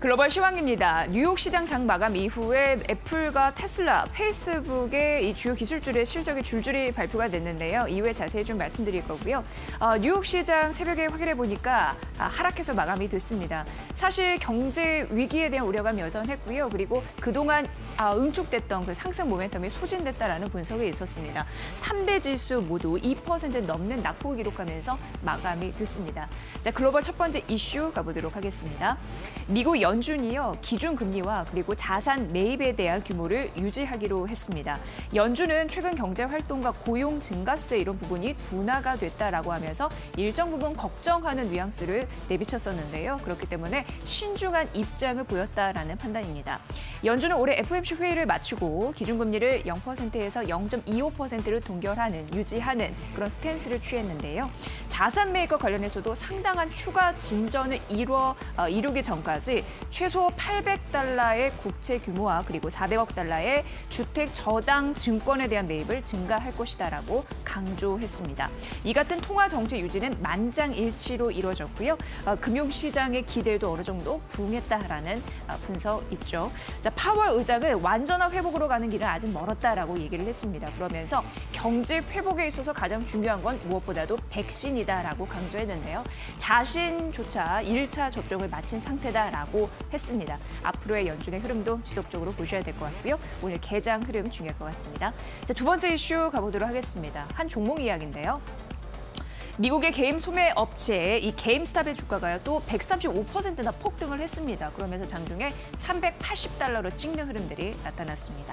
글로벌 시황입니다. 뉴욕 시장 장 마감 이후에 애플과 테슬라, 페이스북의 이 주요 기술주의 실적이 줄줄이 발표가 됐는데요. 이후에 자세히 좀 말씀드릴 거고요. 뉴욕 시장 새벽에 확인해 보니까 하락해서 마감이 됐습니다. 사실 경제 위기에 대한 우려감이 여전했고요. 그리고 그동안 응축됐던 그 상승 모멘텀이 소진됐다라는 분석이 있었습니다. 3대 지수 모두 2% 넘는 낙폭을 기록하면서 마감이 됐습니다. 자, 글로벌 첫 번째 이슈 가보도록 하겠습니다. 미국 연준이요, 기준금리와 그리고 자산 매입에 대한 규모를 유지하기로 했습니다. 연준은 최근 경제 활동과 고용 증가세 이런 부분이 둔화가 됐다라고 하면서 일정 부분 걱정하는 뉘앙스를 내비쳤었는데요. 그렇기 때문에 신중한 입장을 보였다라는 판단입니다. 연준은 올해 FOMC 회의를 마치고 기준금리를 0%에서 0.25%를 동결하는, 유지하는 그런 스탠스를 취했는데요. 자산 매입과 관련해서도 상당한 추가 진전을 이루기 전까지 최소 800달러의 국채 규모와 그리고 400억 달러의 주택 저당 증권에 대한 매입을 증가할 것이다라고 강조했습니다. 이 같은 통화 정책 유지는 만장일치로 이루어졌고요. 금융시장의 기대도 어느 정도 부응했다라는 분석 있죠. 자, 파월 의장은 완전한 회복으로 가는 길은 아직 멀었다라고 얘기를 했습니다. 그러면서 경제 회복에 있어서 가장 중요한 건 무엇보다도 백신이다라고 강조했는데요. 자신조차 1차 접종을 마친 상태다라고 했습니다. 앞으로의 연준의 흐름도 지속적으로 보셔야 될 것 같고요. 오늘 개장 흐름 중요할 것 같습니다. 자, 두 번째 이슈 가보도록 하겠습니다. 한 종목 이야기인데요. 미국의 게임 소매 업체 이 게임스탑의 주가가요 또 135%나 폭등을 했습니다. 그러면서 장중에 380달러로 찍는 흐름들이 나타났습니다.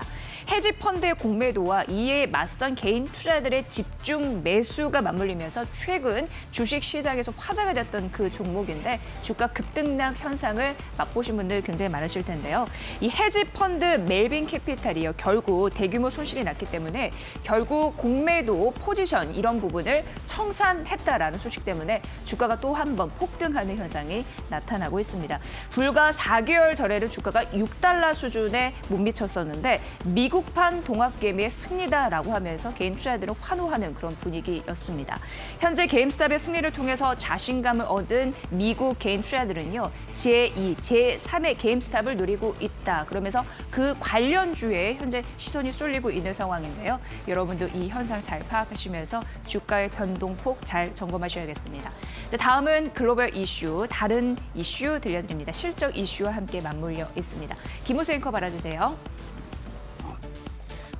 헤지 펀드의 공매도와 이에 맞선 개인 투자자들의 집중 매수가 맞물리면서 최근 주식 시장에서 화제가 됐던 그 종목인데 주가 급등락 현상을 맛보신 분들 굉장히 많으실 텐데요. 이 헤지 펀드 멜빈 캐피탈이요 결국 대규모 손실이 났기 때문에 결국 공매도 포지션 이런 부분을 청산했다라는 소식 때문에 주가가 또 한 번 폭등하는 현상이 나타나고 있습니다. 불과 4개월 전에는 주가가 6달러 수준에 못 미쳤었는데 미국판 동학개미의 승리다라고 하면서 개인 투자자들은 환호하는 그런 분위기였습니다. 현재 게임스탑의 승리를 통해서 자신감을 얻은 미국 개인 투자자들은요. 제2, 제3의 게임스탑을 노리고 있다. 그러면서 그 관련주에 현재 시선이 쏠리고 있는 상황인데요. 여러분도 이 현상 잘 파악하시면서 주가의 변동폭 잘 점검하셔야겠습니다. 자, 다음은 글로벌 이슈, 다른 이슈 들려드립니다. 실적 이슈와 함께 맞물려 있습니다. 김호수 앵커 받아주세요.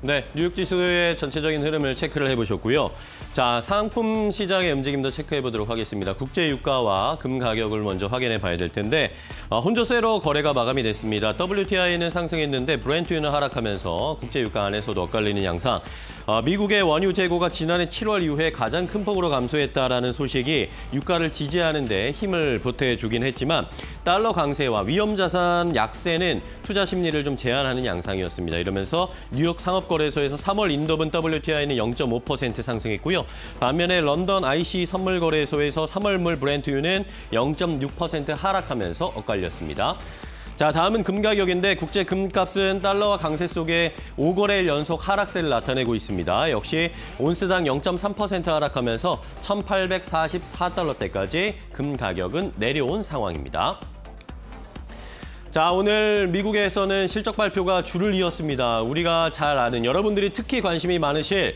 네, 뉴욕 지수의 전체적인 흐름을 체크를 해보셨고요. 자, 상품 시장의 움직임도 체크해 보도록 하겠습니다. 국제 유가와 금 가격을 먼저 확인해 봐야 될 텐데 혼조세로 거래가 마감이 됐습니다. WTI는 상승했는데 브렌트유는 하락하면서 국제 유가 안에서도 엇갈리는 양상. 미국의 원유 재고가 지난해 7월 이후에 가장 큰 폭으로 감소했다라는 소식이 유가를 지지하는 데 힘을 보태주긴 했지만 달러 강세와 위험 자산 약세는 투자 심리를 좀 제한하는 양상이었습니다. 이러면서 뉴욕 상업거래소에서 3월 인도분 WTI는 0.5% 상승했고요. 반면에 런던 IC 선물거래소에서 3월물 브렌트유는 0.6% 하락하면서 엇갈렸습니다. 자, 다음은 금 가격인데 국제 금값은 달러와 강세 속에 5거래일 연속 하락세를 나타내고 있습니다. 역시 온스당 0.3% 하락하면서 1,844달러대까지 금 가격은 내려온 상황입니다. 자, 오늘 미국에서는 실적 발표가 줄을 이었습니다. 우리가 잘 아는 여러분들이 특히 관심이 많으실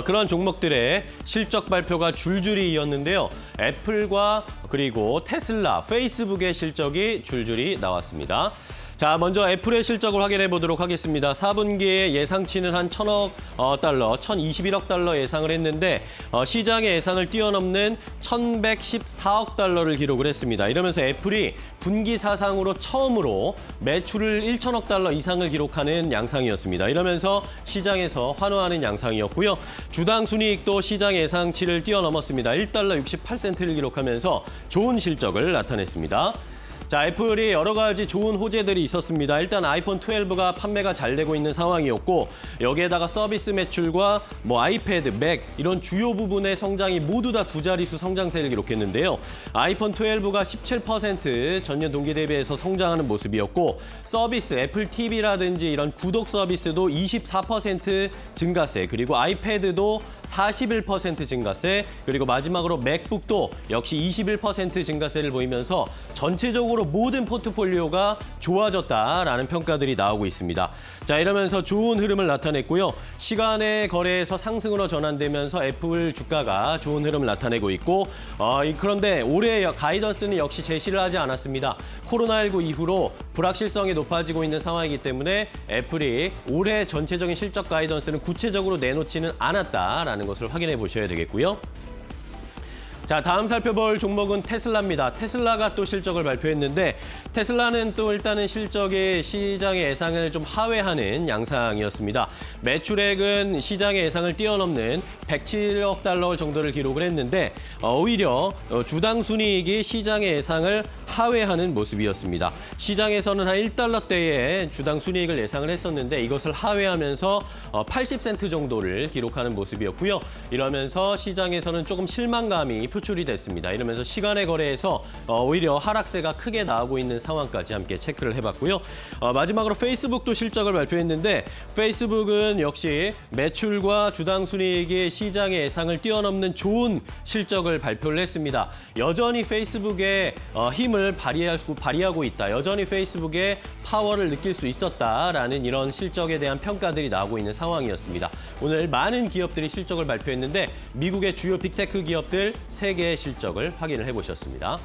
그런 종목들의 실적 발표가 줄줄이 이었는데요. 애플과 그리고 테슬라, 페이스북의 실적이 줄줄이 나왔습니다. 자, 먼저 애플의 실적을 확인해 보도록 하겠습니다. 4분기에 예상치는 한 1,000억 달러, 1,021억 달러 예상을 했는데 시장의 예상을 뛰어넘는 1,114억 달러를 기록을 했습니다. 이러면서 애플이 분기 사상으로 처음으로 매출을 1,000억 달러 이상을 기록하는 양상이었습니다. 이러면서 시장에서 환호하는 양상이었고요. 주당 순이익도 시장 예상치를 뛰어넘었습니다. 1달러 68센트를 기록하면서 좋은 실적을 나타냈습니다. 자, 애플이 여러 가지 좋은 호재들이 있었습니다. 일단 아이폰 12가 판매가 잘 되고 있는 상황이었고 여기에다가 서비스 매출과 아이패드, 맥 이런 주요 부분의 성장이 모두 다 두 자릿수 성장세를 기록했는데요. 아이폰 12가 17% 전년 동기 대비해서 성장하는 모습이었고 서비스, 애플 TV라든지 이런 구독 서비스도 24% 증가세, 그리고 아이패드도 41% 증가세, 그리고 마지막으로 맥북도 역시 21% 증가세를 보이면서 전체적으로 여러모로 모든 포트폴리오가 좋아졌다라는 평가들이 나오고 있습니다. 자, 이러면서 좋은 흐름을 나타냈고요. 시간의 거래에서 상승으로 전환되면서 애플 주가가 좋은 흐름을 나타내고 있고 그런데 올해 가이던스는 역시 제시를 하지 않았습니다. 코로나19 이후로 불확실성이 높아지고 있는 상황이기 때문에 애플이 올해 전체적인 실적 가이던스는 구체적으로 내놓지는 않았다라는 것을 확인해 보셔야 되겠고요. 자, 다음 살펴볼 종목은 테슬라입니다. 테슬라가 또 실적을 발표했는데 테슬라는 또 일단은 실적이 시장의 예상을 좀 하회하는 양상이었습니다. 매출액은 시장의 예상을 뛰어넘는 107억 달러 정도를 기록을 했는데 오히려 주당 순이익이 시장의 예상을 하회하는 모습이었습니다. 시장에서는 한 1달러대의 주당 순이익을 예상을 했었는데 이것을 하회하면서 80센트 정도를 기록하는 모습이었고요. 이러면서 시장에서는 조금 실망감이 표출이 됐습니다. 이러면서 시간의 거래에서 오히려 하락세가 크게 나오고 있는 상황까지 함께 체크를 해봤고요. 마지막으로 페이스북도 실적을 발표했는데 페이스북은 역시 매출과 주당 순이익이 시장의 예상을 뛰어넘는 좋은 실적을 발표를 했습니다. 여전히 페이스북의 힘을 발휘하고 있다. 여전히 페이스북의 파워를 느낄 수 있었다라는 이런 실적에 대한 평가들이 나오고 있는 상황이었습니다. 오늘 많은 기업들이 실적을 발표했는데 미국의 주요 빅테크 기업들 3개의 실적을 확인을 해보셨습니다.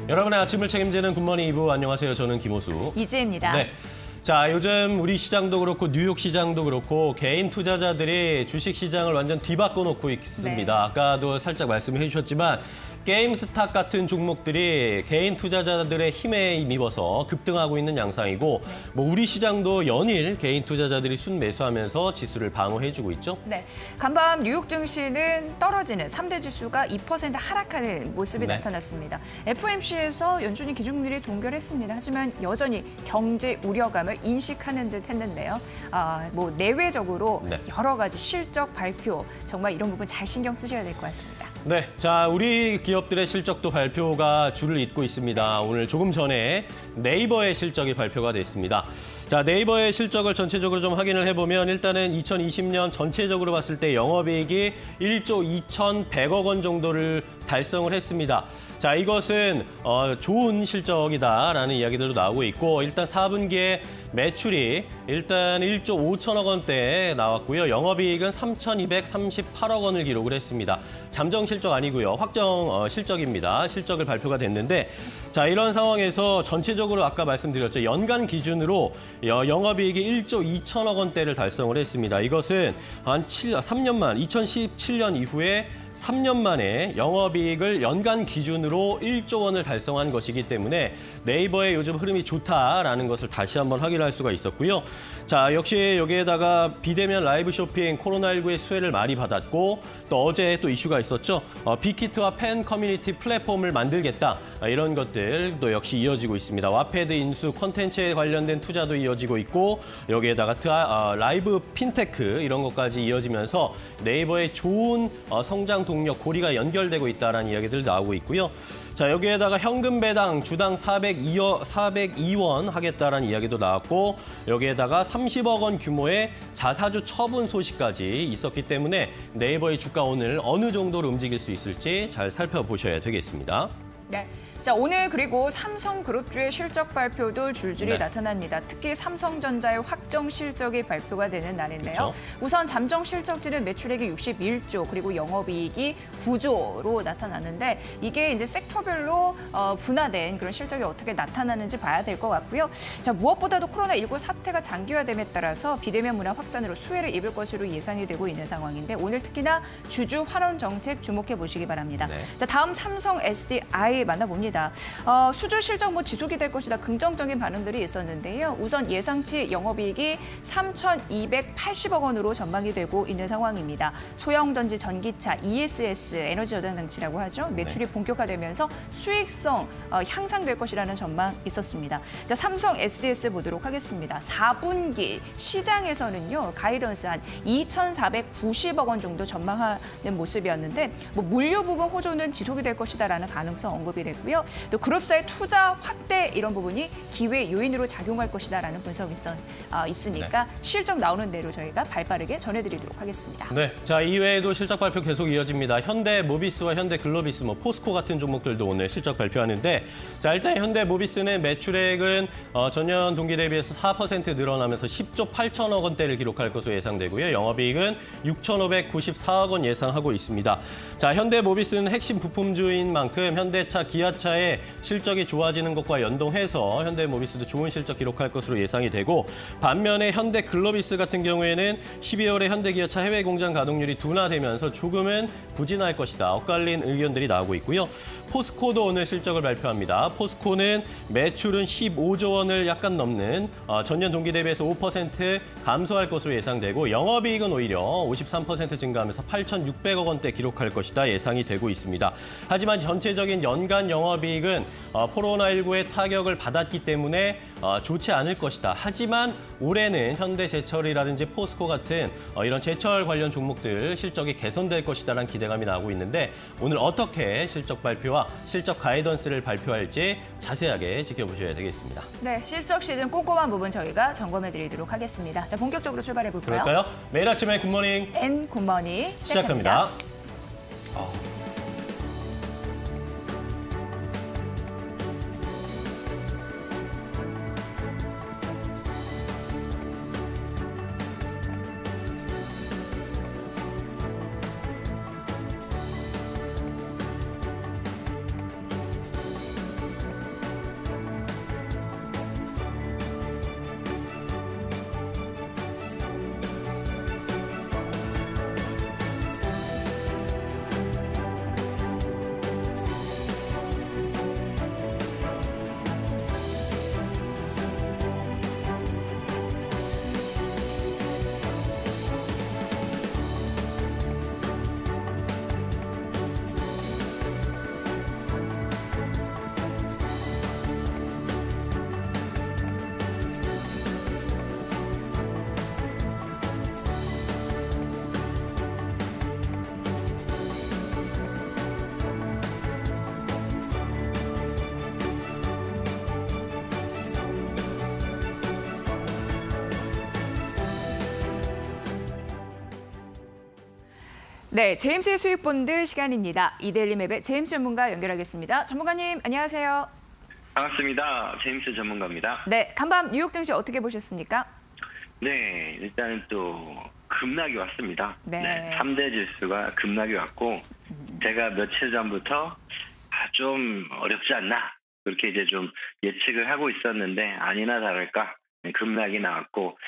여러분의 아침을 책임지는 굿모닝 2부 안녕하세요. 저는 김호수. 이지혜입니다. 네. 자, 요즘 우리 시장도 그렇고 뉴욕 시장도 그렇고 개인 투자자들이 주식 시장을 완전 뒤바꿔 놓고 있습니다. 네. 아까도 살짝 말씀해 주셨지만 게임스탑 같은 종목들이 개인 투자자들의 힘에 힘입어서 급등하고 있는 양상이고 뭐 우리 시장도 연일 개인 투자자들이 순매수하면서 지수를 방어해주고 있죠. 네, 간밤 뉴욕 증시는 떨어지는 3대 지수가 2% 하락하는 모습이 네. 나타났습니다. FOMC에서 연준이 기준금리를 동결했습니다. 하지만 여전히 경제 우려감을 인식하는 듯 했는데요. 뭐 내외적으로 네. 여러 가지 실적 발표 정말 이런 부분 잘 신경 쓰셔야 될 것 같습니다. 네, 자, 우리 기업들의 실적도 발표가 줄을 잇고 있습니다. 오늘 조금 전에 네이버의 실적이 발표가 됐습니다. 자, 네이버의 실적을 전체적으로 좀 확인을 해보면 일단은 2020년 전체적으로 봤을 때 영업이익이 1조 2,100억 원 정도를 달성을 했습니다. 자, 이것은 좋은 실적이다라는 이야기들도 나오고 있고 일단 4분기에 매출이 일단 1조 5천억 원대에 나왔고요. 영업이익은 3,238억 원을 기록을 했습니다. 잠정 실적 아니고요. 확정 실적입니다. 실적을 발표가 됐는데 자, 이런 상황에서 전체적으로 아까 말씀드렸죠. 연간 기준으로 영업이익이 1조 2천억 원대를 달성을 했습니다. 이것은 한 3년 만 2017년 이후에 3년 만에 영업이익을 연간 기준으로 1조 원을 달성한 것이기 때문에 네이버의 요즘 흐름이 좋다라는 것을 다시 한번 확인할 수가 있었고요. 자, 역시 여기에다가 비대면 라이브 쇼핑 코로나19의 수혜를 많이 받았고 또 어제 또 이슈가 있었죠. 빅히트와 팬 커뮤니티 플랫폼을 만들겠다. 이런 것들도 역시 이어지고 있습니다. 와패드 인수 콘텐츠에 관련된 투자도 이어지고 있고 여기에다가 라이브 핀테크 이런 것까지 이어지면서 네이버의 좋은 성장 동력 고리가 연결되고 있다는 이야기들 나오고 있고요. 자, 여기에다가 현금 배당 주당 402원 하겠다라는 이야기도 나왔고 여기에다가 30억 원 규모의 자사주 처분 소식까지 있었기 때문에 네이버의 주가 오늘 어느 정도로 움직일 수 있을지 잘 살펴보셔야 되겠습니다. 네. 자, 오늘 그리고 삼성그룹주의 실적 발표도 줄줄이 네. 나타납니다. 특히 삼성전자의 확정 실적이 발표가 되는 날인데요. 그렇죠. 우선 잠정 실적지는 매출액이 61조 그리고 영업이익이 9조로 나타났는데 이게 이제 섹터별로 분화된 그런 실적이 어떻게 나타나는지 봐야 될 것 같고요. 자, 무엇보다도 코로나19 사태가 장기화됨에 따라서 비대면 문화 확산으로 수혜를 입을 것으로 예상이 되고 있는 상황인데 오늘 특히나 주주 환원 정책 주목해 보시기 바랍니다. 네. 자, 다음 삼성 SDI 만나봅니다. 수주 실적 뭐 지속이 될 것이다 긍정적인 반응들이 있었는데요. 우선 예상치 영업이익이 3,280억 원으로 전망이 되고 있는 상황입니다. 소형전지, 전기차, ESS, 에너지 저장 장치라고 하죠. 매출이 본격화되면서 수익성 향상될 것이라는 전망 있었습니다. 자, 삼성 SDS 보도록 하겠습니다. 4분기 시장에서는요. 가이던스 한 2,490억 원 정도 전망하는 모습이었는데 뭐 물류 부분 호조는 지속이 될 것이다라는 가능성 언급이 됐고요. 또 그룹사의 투자 확대 이런 부분이 기회 요인으로 작용할 것이다라는 분석이 있으니까 네. 실적 나오는 대로 저희가 발빠르게 전해드리도록 하겠습니다. 네, 자 이외에도 실적 발표 계속 이어집니다. 현대모비스와 현대글로비스, 포스코 같은 종목들도 오늘 실적 발표하는데, 자 일단 현대모비스는 매출액은 전년 동기 대비해서 4% 늘어나면서 10조 8천억 원대를 기록할 것으로 예상되고요. 영업이익은 6,594억 원 예상하고 있습니다. 자 현대모비스는 핵심 부품주인 만큼 현대차, 기아차의 실적이 좋아지는 것과 연동해서 현대모비스도 좋은 실적 기록할 것으로 예상이 되고, 반면에 현대글로비스 같은 경우에는 12월에 현대기아차 해외 공장 가동률이 둔화되면서 조금은 부진할 것이다. 엇갈린 의견들이 나오고 있고요. 포스코도 오늘 실적을 발표합니다. 포스코는 매출은 15조 원을 약간 넘는 전년 동기 대비해서 5% 감소할 것으로 예상되고, 영업이익은 오히려 53% 증가하면서 8,600억 원대 기록할 것이다 예상이 되고 있습니다. 하지만 전체적인 연간 영업이익은 코로나19의 타격을 받았기 때문에 좋지 않을 것이다. 하지만 올해는 현대제철이라든지 포스코 같은 이런 제철 관련 종목들 실적이 개선될 것이다라는 기대감이 나오고 있는데, 오늘 어떻게 실적 발표와 실적 가이던스를 발표할지 자세하게 지켜보셔야 되겠습니다. 네, 실적 시즌 꼼꼼한 부분 저희가 점검해드리도록 하겠습니다. 자, 본격적으로 출발해볼까요? 그럴까요? 매일 아침에 굿모닝 앤 굿머니 시작합니다. 네, 제임스의 수익본드 시간입니다. 이데일리맵의 제임스 전문가 연결하겠습니다. 전문가님, 안녕하세요. 반갑습니다. 제임스 전문가입니다. 네, 간밤 뉴욕 증시 어떻게 보셨습니까? 네, 일단은 또 급락이 왔습니다. 네. 3대 지수가 급락이 왔고, 제가 며칠 전부터 좀 어렵지 않나 그렇게 이제 좀 예측을 하고 있었는데, 아니나 다를까 급락이 나왔고,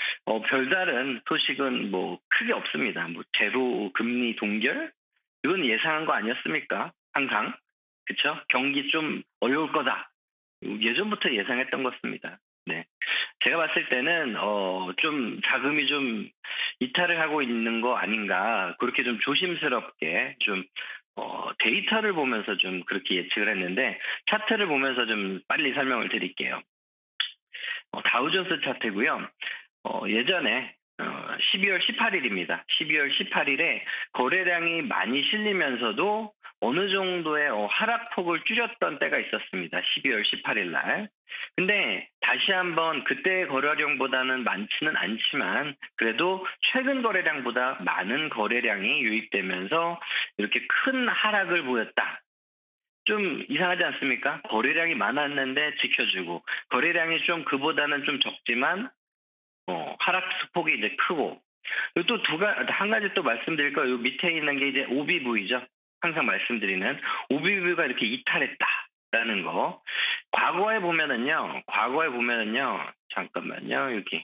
별다른 소식은 뭐 크게 없습니다. 뭐 제로 금리 동결 이건 예상한 거 아니었습니까? 항상 그렇죠? 경기 좀 어려울 거다. 예전부터 예상했던 것입니다. 네, 제가 봤을 때는 좀 자금이 좀 이탈을 하고 있는 거 아닌가, 그렇게 좀 조심스럽게 좀 데이터를 보면서 좀 그렇게 예측을 했는데, 차트를 보면서 좀 빨리 설명을 드릴게요. 다우존스 차트고요. 예전에 12월 18일입니다. 12월 18일에 거래량이 많이 실리면서도 어느 정도의 하락폭을 줄였던 때가 있었습니다. 12월 18일 날. 근데 다시 한번 그때의 거래량보다는 많지는 않지만 그래도 최근 거래량보다 많은 거래량이 유입되면서 이렇게 큰 하락을 보였다. 좀 이상하지 않습니까? 거래량이 많았는데 지켜주고, 거래량이 좀 그보다는 좀 적지만 하락폭이 이제 크고, 또 한 가지 또 말씀드릴 거, 요 밑에 있는 게 이제 OBV죠. 항상 말씀드리는 OBV가 이렇게 이탈했다라는 거. 과거에 보면은요, 잠깐만요, 여기.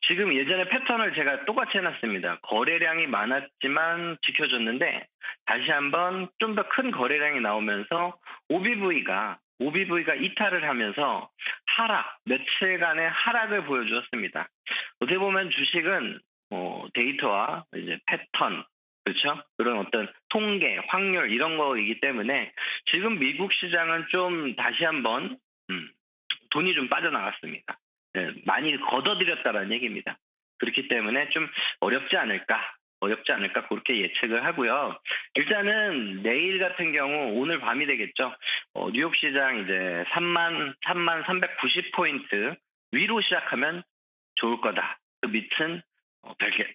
지금 예전에 패턴을 제가 똑같이 해놨습니다. 거래량이 많았지만 지켜줬는데, 다시 한번 좀 더 큰 거래량이 나오면서 OBV가 이탈을 하면서 며칠간의 하락을 보여주었습니다. 어떻게 보면 주식은 데이터와 이제 패턴, 그렇죠? 그런 어떤 통계, 확률 이런 거이기 때문에 지금 미국 시장은 좀 다시 한번 돈이 좀 빠져나갔습니다. 네, 많이 걷어들였다는 얘기입니다. 그렇기 때문에 좀 어렵지 않을까. 어렵지 않을까 그렇게 예측을 하고요. 일단은 내일 같은 경우 오늘 밤이 되겠죠. 뉴욕 시장 이제 3만 390포인트 위로 시작하면 좋을 거다. 그 밑은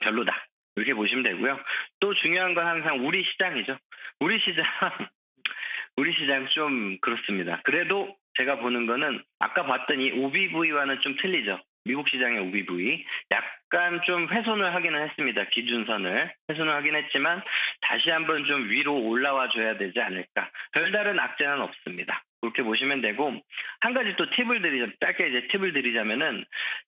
별로다. 이렇게 보시면 되고요. 또 중요한 건 항상 우리 시장이죠. 우리 시장 좀 그렇습니다. 그래도 제가 보는 거는 아까 봤던 이 OBV와는 좀 틀리죠. 미국 시장의 OBV 약간 좀 훼손을 하기는 했습니다. 기준선을 훼손을 하긴 했지만 다시 한번 좀 위로 올라와 줘야 되지 않을까. 별다른 악재는 없습니다. 그렇게 보시면 되고 한 가지 또 짧게 이제 팁을 드리자면은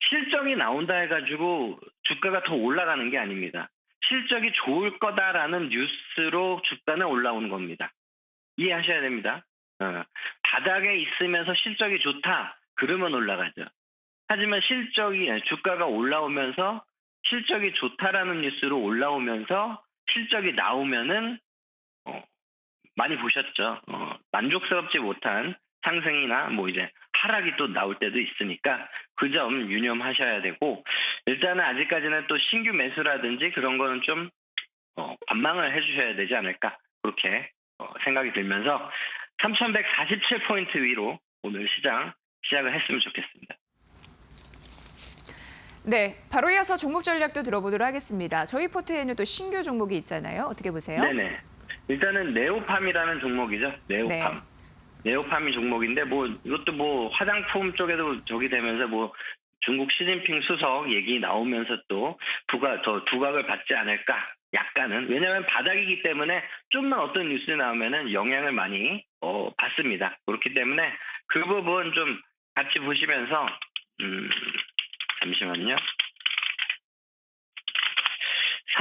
실적이 나온다 해가지고 주가가 더 올라가는 게 아닙니다. 실적이 좋을 거다라는 뉴스로 주가는 올라오는 겁니다. 이해하셔야 됩니다. 바닥에 있으면서 실적이 좋다 그러면 올라가죠. 하지만 주가가 올라오면서 실적이 좋다라는 뉴스로 올라오면서 실적이 나오면은 많이 보셨죠. 만족스럽지 못한 상승이나 뭐 이제 하락이 또 나올 때도 있으니까 그 점 유념하셔야 되고 일단은 아직까지는 또 신규 매수라든지 그런 거는 좀 관망을 해주셔야 되지 않을까 그렇게 생각이 들면서 3,147포인트 위로 오늘 시작을 했으면 좋겠습니다. 네, 바로 이어서 종목 전략도 들어보도록 하겠습니다. 저희 포트에는 또 신규 종목이 있잖아요. 어떻게 보세요? 네네. 일단은 네오팜이라는 종목이죠. 네오팜. 네. 네오팜이 종목인데 이것도 화장품 쪽에도 저기 되면서 중국 시진핑 수석 얘기 나오면서 또 두각을 받지 않을까 약간은 왜냐하면 바닥이기 때문에 좀만 어떤 뉴스 나오면은 영향을 많이 받습니다. 그렇기 때문에 그 부분 좀 같이 보시면서 잠시만요.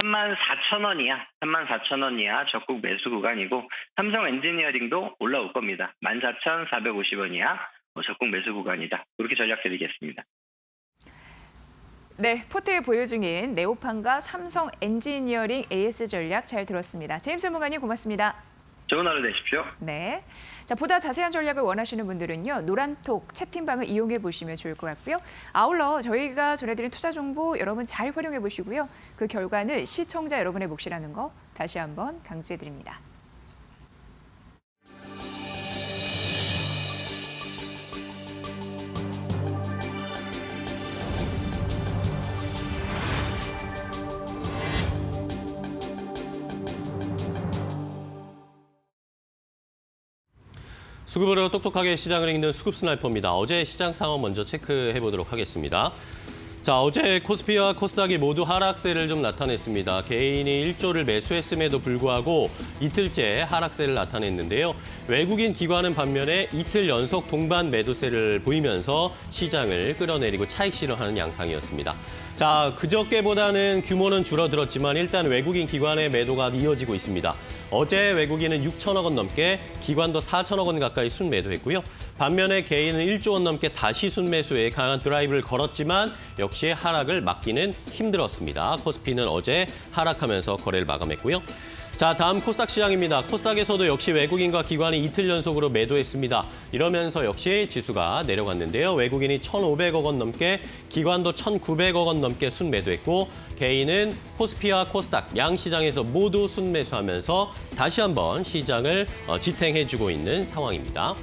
34,000원 이하 적국 매수 구간이고 삼성 엔지니어링도 올라올 겁니다. 14,450원 이하 적국 매수 구간이다. 그렇게 전략 드리겠습니다. 네, 포트에 보유 중인 네오팜과 삼성 엔지니어링 AS 전략 잘 들었습니다. 제임스 전문가님 고맙습니다. 좋은 하루 되십시오. 네. 자, 보다 자세한 전략을 원하시는 분들은요. 노란톡 채팅방을 이용해 보시면 좋을 것 같고요. 아울러 저희가 전해드린 투자 정보 여러분 잘 활용해 보시고요. 그 결과는 시청자 여러분의 몫이라는 거 다시 한번 강조해 드립니다. 수급으로 똑똑하게 시장을 읽는 수급 스나이퍼입니다. 어제 시장 상황 먼저 체크해 보도록 하겠습니다. 자, 어제 코스피와 코스닥이 모두 하락세를 좀 나타냈습니다. 개인이 1조를 매수했음에도 불구하고 이틀째 하락세를 나타냈는데요. 외국인 기관은 반면에 이틀 연속 동반 매도세를 보이면서 시장을 끌어내리고 차익 실현하는 양상이었습니다. 자, 그저께보다는 규모는 줄어들었지만 일단 외국인 기관의 매도가 이어지고 있습니다. 어제 외국인은 6천억 원 넘게, 기관도 4천억 원 가까이 순매도했고요. 반면에 개인은 1조 원 넘게 다시 순매수에 강한 드라이브를 걸었지만 역시 하락을 막기는 힘들었습니다. 코스피는 어제 하락하면서 거래를 마감했고요. 자, 다음 코스닥 시장입니다. 코스닥에서도 역시 외국인과 기관이 이틀 연속으로 매도했습니다. 이러면서 역시 지수가 내려갔는데요. 외국인이 1,500억 원 넘게, 기관도 1,900억 원 넘게 순매도했고 개인은 코스피와 코스닥 양 시장에서 모두 순매수하면서 다시 한번 시장을 지탱해주고 있는 상황입니다.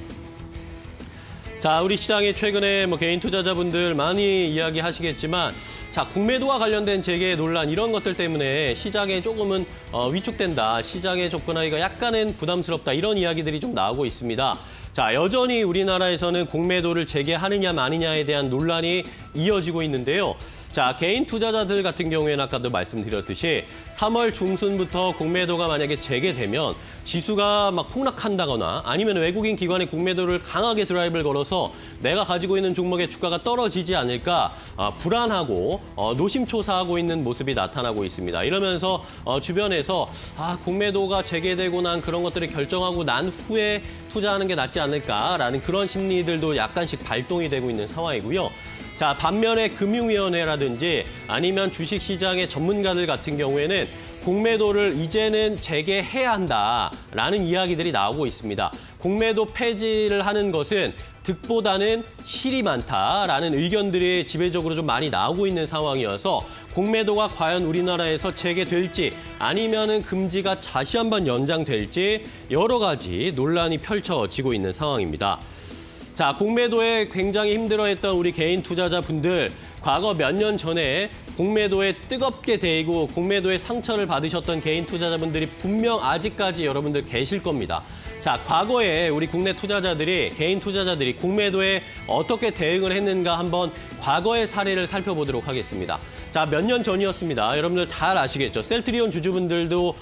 자, 우리 시장에 최근에 개인 투자자분들 많이 이야기하시겠지만 자, 공매도와 관련된 재계 논란 이런 것들 때문에 시장에 조금은 위축된다. 시장에 접근하기가 약간은 부담스럽다. 이런 이야기들이 좀 나오고 있습니다. 자, 여전히 우리나라에서는 공매도를 재개하느냐 마느냐에 대한 논란이 이어지고 있는데요. 자, 개인 투자자들 같은 경우에는 아까도 말씀드렸듯이 3월 중순부터 공매도가 만약에 재개되면 지수가 막 폭락한다거나 아니면 외국인 기관의 공매도를 강하게 드라이브를 걸어서 내가 가지고 있는 종목의 주가가 떨어지지 않을까 불안하고 노심초사하고 있는 모습이 나타나고 있습니다. 이러면서 주변에서 공매도가 재개되고 난 그런 것들을 결정하고 난 후에 투자하는 게 낫지 않을까라는 그런 심리들도 약간씩 발동이 되고 있는 상황이고요. 자, 반면에 금융위원회라든지 아니면 주식시장의 전문가들 같은 경우에는 공매도를 이제는 재개해야 한다라는 이야기들이 나오고 있습니다. 공매도 폐지를 하는 것은 득보다는 실이 많다라는 의견들이 지배적으로 좀 많이 나오고 있는 상황이어서 공매도가 과연 우리나라에서 재개될지 아니면은 금지가 다시 한번 연장될지 여러 가지 논란이 펼쳐지고 있는 상황입니다. 자, 공매도에 굉장히 힘들어했던 우리 개인 투자자분들, 과거 몇 년 전에 공매도에 뜨겁게 데이고 공매도에 상처를 받으셨던 개인 투자자분들이 분명 아직까지 여러분들 계실 겁니다. 자, 과거에 우리 국내 투자자들이, 개인 투자자들이 공매도에 어떻게 대응을 했는가 한번 과거의 사례를 살펴보도록 하겠습니다. 자, 몇 년 전이었습니다. 여러분들 다 아시겠죠? 셀트리온 주주분들도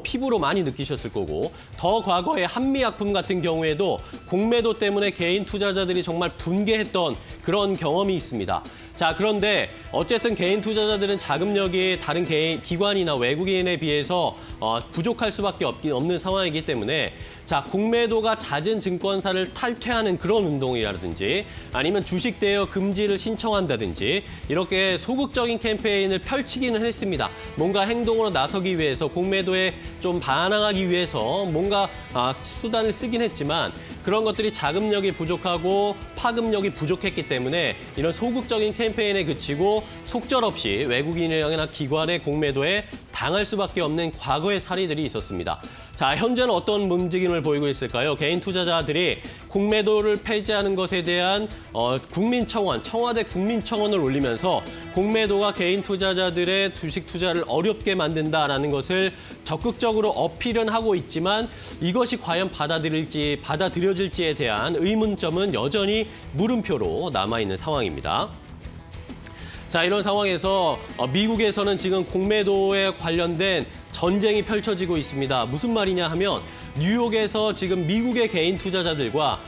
피부로 많이 느끼셨을 거고, 더 과거에 한미약품 같은 경우에도 공매도 때문에 개인 투자자들이 정말 분개했던 그런 경험이 있습니다. 자, 그런데 어쨌든 개인 투자자들은 자금력이 다른 개인, 기관이나 외국인에 비해서 부족할 수밖에 없는 상황이기 때문에 자, 공매도가 잦은 증권사를 탈퇴하는 그런 운동이라든지 아니면 주식 대여 금지를 신청한다든지 이렇게 소극적인 캠페인을 펼치기는 했습니다. 뭔가 행동으로 나서기 위해서 공매도에 좀 반항하기 위해서 뭔가 수단을 쓰긴 했지만 그런 것들이 자금력이 부족하고 파급력이 부족했기 때문에 이런 소극적인 캠페인에 그치고 속절없이 외국인이나 기관의 공매도에 당할 수밖에 없는 과거의 사례들이 있었습니다. 자, 현재는 어떤 움직임을 보이고 있을까요? 개인 투자자들이 공매도를 폐지하는 것에 대한 국민청원, 청와대 국민청원을 올리면서 공매도가 개인 투자자들의 주식 투자를 어렵게 만든다라는 것을 적극적으로 어필은 하고 있지만 이것이 과연 받아들여질지에 대한 의문점은 여전히 물음표로 남아있는 상황입니다. 자, 이런 상황에서 미국에서는 지금 공매도에 관련된 전쟁이 펼쳐지고 있습니다. 무슨 말이냐 하면 뉴욕에서 지금 미국의 개인 투자자들과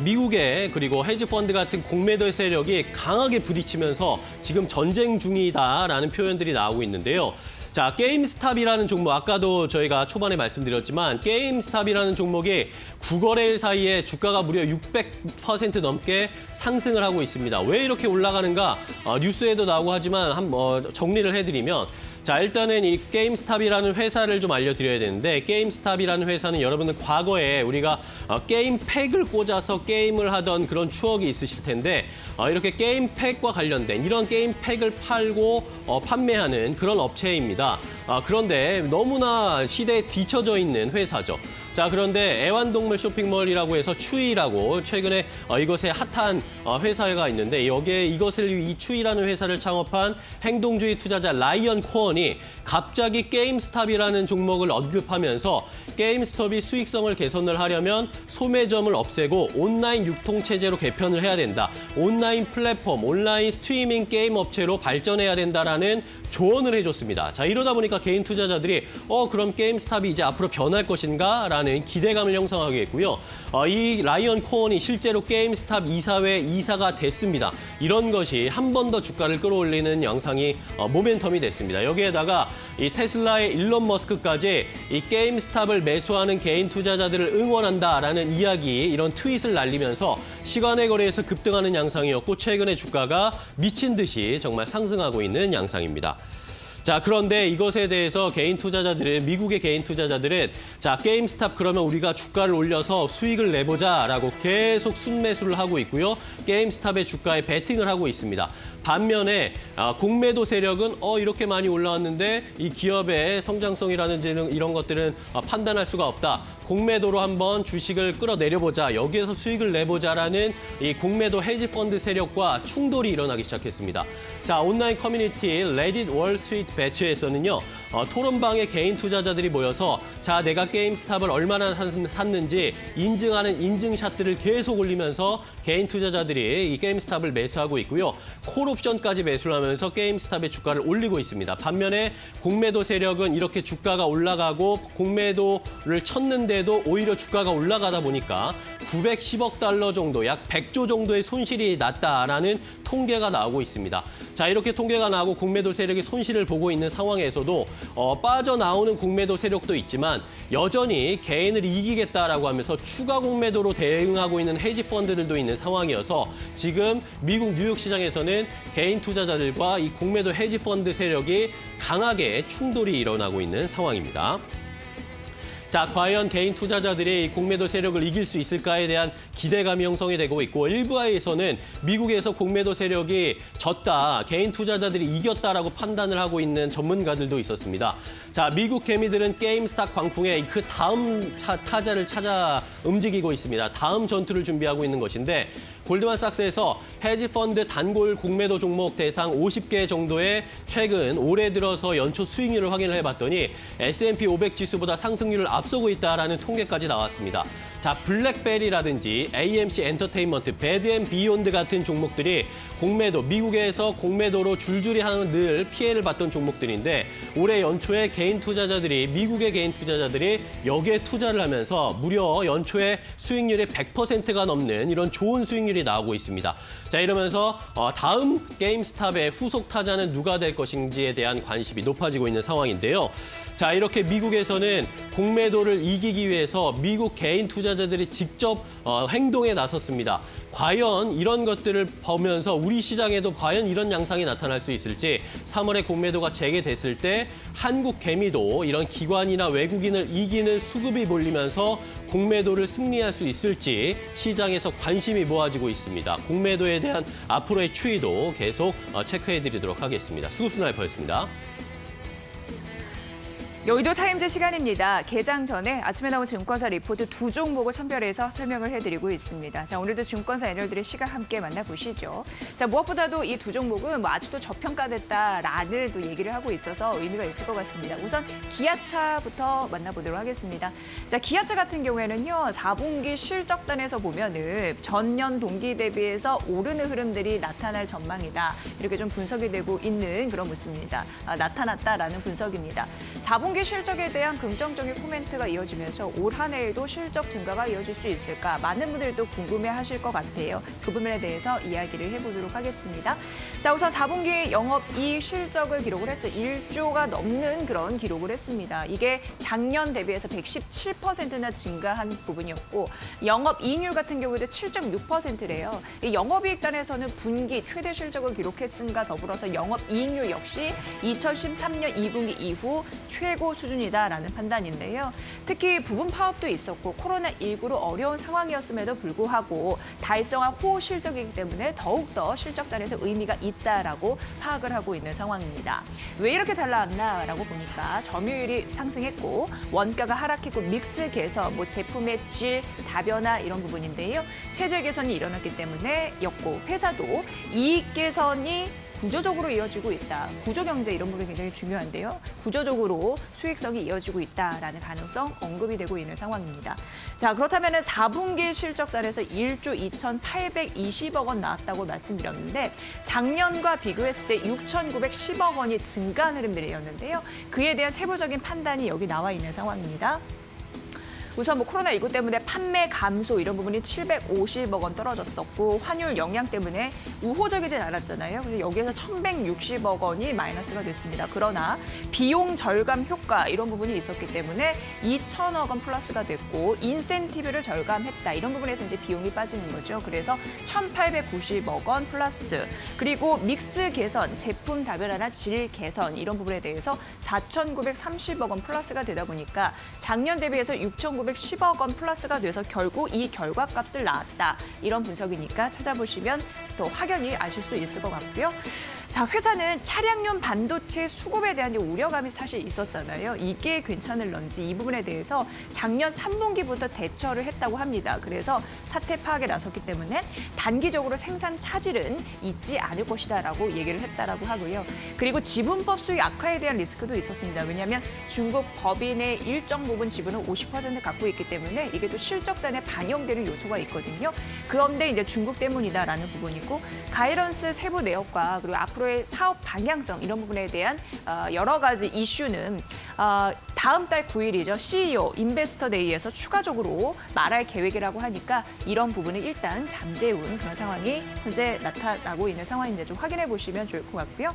미국의 그리고 헤지펀드 같은 공매도 세력이 강하게 부딪히면서 지금 전쟁 중이다라는 표현들이 나오고 있는데요. 자, 게임스탑이라는 종목, 아까도 저희가 초반에 말씀드렸지만 게임스탑이라는 종목이 9거래일 사이에 주가가 무려 600% 넘게 상승을 하고 있습니다. 왜 이렇게 올라가는가? 뉴스에도 나오고 하지만 정리를 해드리면 자, 일단은 이 게임스탑이라는 회사를 좀 알려드려야 되는데 게임스탑이라는 회사는 여러분들 과거에 우리가 게임팩을 꽂아서 게임을 하던 그런 추억이 있으실 텐데 이렇게 게임팩과 관련된 이런 게임팩을 팔고 판매하는 그런 업체입니다. 그런데 너무나 시대에 뒤처져 있는 회사죠. 자, 그런데 애완동물 쇼핑몰이라고 해서 추이라고 최근에 이것의 핫한 회사가 있는데 여기에 이 추이라는 회사를 창업한 행동주의 투자자 라이언 코언이 갑자기 게임스탑이라는 종목을 언급하면서 게임스톱이 수익성을 개선을 하려면 소매점을 없애고 온라인 유통체제로 개편을 해야 된다. 온라인 플랫폼, 온라인 스트리밍 게임 업체로 발전해야 된다라는 조언을 해줬습니다. 자, 이러다 보니까 개인 투자자들이 그럼 게임스탑이 이제 앞으로 변할 것인가? 라는 기대감을 형성하겠고요. 이 라이언 코언이 실제로 게임스탑 이사회 이사가 됐습니다. 이런 것이 한 번 더 주가를 끌어올리는 양상이 모멘텀이 됐습니다. 여기에다가 이 테슬라의 일론 머스크까지 이 게임스탑을 매수하는 개인 투자자들을 응원한다라는 이야기, 이런 트윗을 날리면서 시간의 거래에서 급등하는 양상이었고 최근에 주가가 미친 듯이 정말 상승하고 있는 양상입니다. 자, 그런데 이것에 대해서 미국의 개인 투자자들은 자, 게임스탑 그러면 우리가 주가를 올려서 수익을 내보자라고 계속 순매수를 하고 있고요. 게임스탑의 주가에 베팅을 하고 있습니다. 반면에 공매도 세력은 이렇게 많이 올라왔는데 이 기업의 성장성이라든지 이런 것들은 판단할 수가 없다. 공매도로 한번 주식을 끌어내려보자. 여기에서 수익을 내보자라는 이 공매도 헤지펀드 세력과 충돌이 일어나기 시작했습니다. 자, 온라인 커뮤니티 레딧 월스트리트 배치에서는요. 토론방에 개인 투자자들이 모여서 자, 내가 게임스탑을 얼마나 샀는지 인증하는 인증샷들을 계속 올리면서 개인 투자자들이 이 게임스탑을 매수하고 있고요. 콜옵션까지 매수를 하면서 게임스탑의 주가를 올리고 있습니다. 반면에 공매도 세력은 이렇게 주가가 올라가고 공매도를 쳤는데도 오히려 주가가 올라가다 보니까 910억 달러 정도, 약 100조 정도의 손실이 났다라는 통계가 나오고 있습니다. 자, 이렇게 통계가 나오고 공매도 세력이 손실을 보고 있는 상황에서도 빠져나오는 공매도 세력도 있지만 여전히 개인을 이기겠다라고 하면서 추가 공매도로 대응하고 있는 헤지펀드들도 있는 상황이어서 지금 미국 뉴욕 시장에서는 개인 투자자들과 이 공매도 헤지펀드 세력이 강하게 충돌이 일어나고 있는 상황입니다. 자, 과연 개인 투자자들이 공매도 세력을 이길 수 있을까에 대한 기대감이 형성이 되고 있고 일부에서는 미국에서 공매도 세력이 졌다, 개인 투자자들이 이겼다라고 판단을 하고 있는 전문가들도 있었습니다. 자, 미국 개미들은 게임스탁 광풍에 그 다음 타자를 찾아 움직이고 있습니다. 다음 전투를 준비하고 있는 것인데 골드만삭스에서 헤지펀드 단골 공매도 종목 대상 50개 정도의 최근 올해 들어서 연초 수익률을 확인을 해봤더니 S&P 500 지수보다 상승률을 앞서고 있다라는 통계까지 나왔습니다. 자, 블랙베리라든지 AMC 엔터테인먼트, 배드앤비욘드 같은 종목들이 공매도, 미국에서 공매도로 줄줄이 늘 피해를 봤던 종목들인데 올해 연초에 미국의 개인 투자자들이 여기에 투자를 하면서 무려 연초에 수익률이 100%가 넘는 이런 좋은 수익률이 나오고 있습니다. 자, 이러면서 다음 게임스탑의 후속 타자는 누가 될 것인지에 대한 관심이 높아지고 있는 상황인데요. 자, 이렇게 미국에서는 공매도를 이기기 위해서 미국 개인 투자자들이 직접 행동에 나섰습니다. 과연 이런 것들을 보면서 우리 시장에도 과연 이런 양상이 나타날 수 있을지 3월에 공매도가 재개됐을 때 한국 개미도 이런 기관이나 외국인을 이기는 수급이 몰리면서 공매도를 승리할 수 있을지 시장에서 관심이 모아지고 있습니다. 공매도에 대한 앞으로의 추이도 계속 체크해드리도록 하겠습니다. 수급 스나이퍼였습니다. 여의도 타임즈 시간입니다. 개장 전에 아침에 나온 증권사 리포트 두 종목을 선별해서 설명을 해드리고 있습니다. 자, 오늘도 증권사 애널들의 시각 함께 만나보시죠. 자, 무엇보다도 이 두 종목은 뭐 아직도 저평가됐다라는 또 얘기를 하고 있어서 의미가 있을 것 같습니다. 우선 기아차부터 만나보도록 하겠습니다. 자, 기아차 같은 경우에는요, 4분기 실적단에서 보면은 전년 동기 대비해서 오르는 흐름들이 나타날 전망이다. 이렇게 좀 분석이 되고 있는 그런 모습입니다. 나타났다라는 분석입니다. 4분기 실적에 대한 긍정적인 코멘트가 이어지면서 올 한 해에도 실적 증가가 이어질 수 있을까? 많은 분들도 궁금해하실 것 같아요. 그 부분에 대해서 이야기를 해보도록 하겠습니다. 자, 우선 4분기 영업이익 실적을 기록을 했죠. 1조가 넘는 그런 기록을 했습니다. 이게 작년 대비해서 117%나 증가한 부분이었고 영업이익률 같은 경우에도 7.6%래요. 이 영업이익단에서는 분기 최대 실적을 기록했음과 더불어서 영업이익률 역시 2013년 2분기 이후 최고 수준이다라는 판단인데요. 특히 부분 파업도 있었고 코로나19로 어려운 상황이었음에도 불구하고 달성한 호실적이기 때문에 더욱더 실적단에서 의미가 있다라고 파악을 하고 있는 상황입니다. 왜 이렇게 잘 나왔나라고 보니까 점유율이 상승했고 원가가 하락했고 믹스 개선, 뭐 제품의 질, 다변화 이런 부분인데요. 체질 개선이 일어났기 때문에였고 회사도 이익 개선이 구조적으로 이어지고 있다. 구조경제 이런 부분이 굉장히 중요한데요. 구조적으로 수익성이 이어지고 있다라는 가능성 언급이 되고 있는 상황입니다. 자, 그렇다면 4분기 실적단에서 1조 2,820억 원 나왔다고 말씀드렸는데 작년과 비교했을 때 6,910억 원이 증가한 흐름들이었는데요. 그에 대한 세부적인 판단이 여기 나와 있는 상황입니다. 우선 뭐 코로나19 때문에 판매 감소 이런 부분이 750억 원 떨어졌었고 환율 영향 때문에 우호적이진 않았잖아요. 그래서 여기에서 1,160억 원이 마이너스가 됐습니다. 그러나 비용 절감 효과 이런 부분이 있었기 때문에 2,000억 원 플러스가 됐고 인센티브를 절감했다. 이런 부분에서 이제 비용이 빠지는 거죠. 그래서 1,890억 원 플러스. 그리고 믹스 개선, 제품 다변화나 질 개선 이런 부분에 대해서 4,930억 원 플러스가 되다 보니까 작년 대비해서 6,910억 원 플러스가 돼서 결국 이 결과값을 낳았다. 이런 분석이니까 찾아보시면 더 확연히 아실 수 있을 것 같고요. 자, 회사는 차량용 반도체 수급에 대한 우려감이 사실 있었잖아요. 이게 괜찮을런지 이 부분에 대해서 작년 3분기부터 대처를 했다고 합니다. 그래서 사태 파악에 나섰기 때문에 단기적으로 생산 차질은 있지 않을 것이다라고 얘기를 했다라고 하고요. 그리고 지분법 수익 악화에 대한 리스크도 있었습니다. 왜냐하면 중국 법인의 일정 부분 지분을 50% 갖고 있기 때문에 이게 또 실적단에 반영되는 요소가 있거든요. 그런데 이제 중국 때문이다라는 부분이고 가이던스 세부 내역과 그리고 앞으로의 사업 방향성 이런 부분에 대한 여러 가지 이슈는 다음 달 9일이죠. CEO 인베스터 데이에서 추가적으로 말할 계획이라고 하니까 이런 부분을 일단 잠재운 그런 상황이 현재 나타나고 있는 상황인데 좀 확인해 보시면 좋을 것 같고요.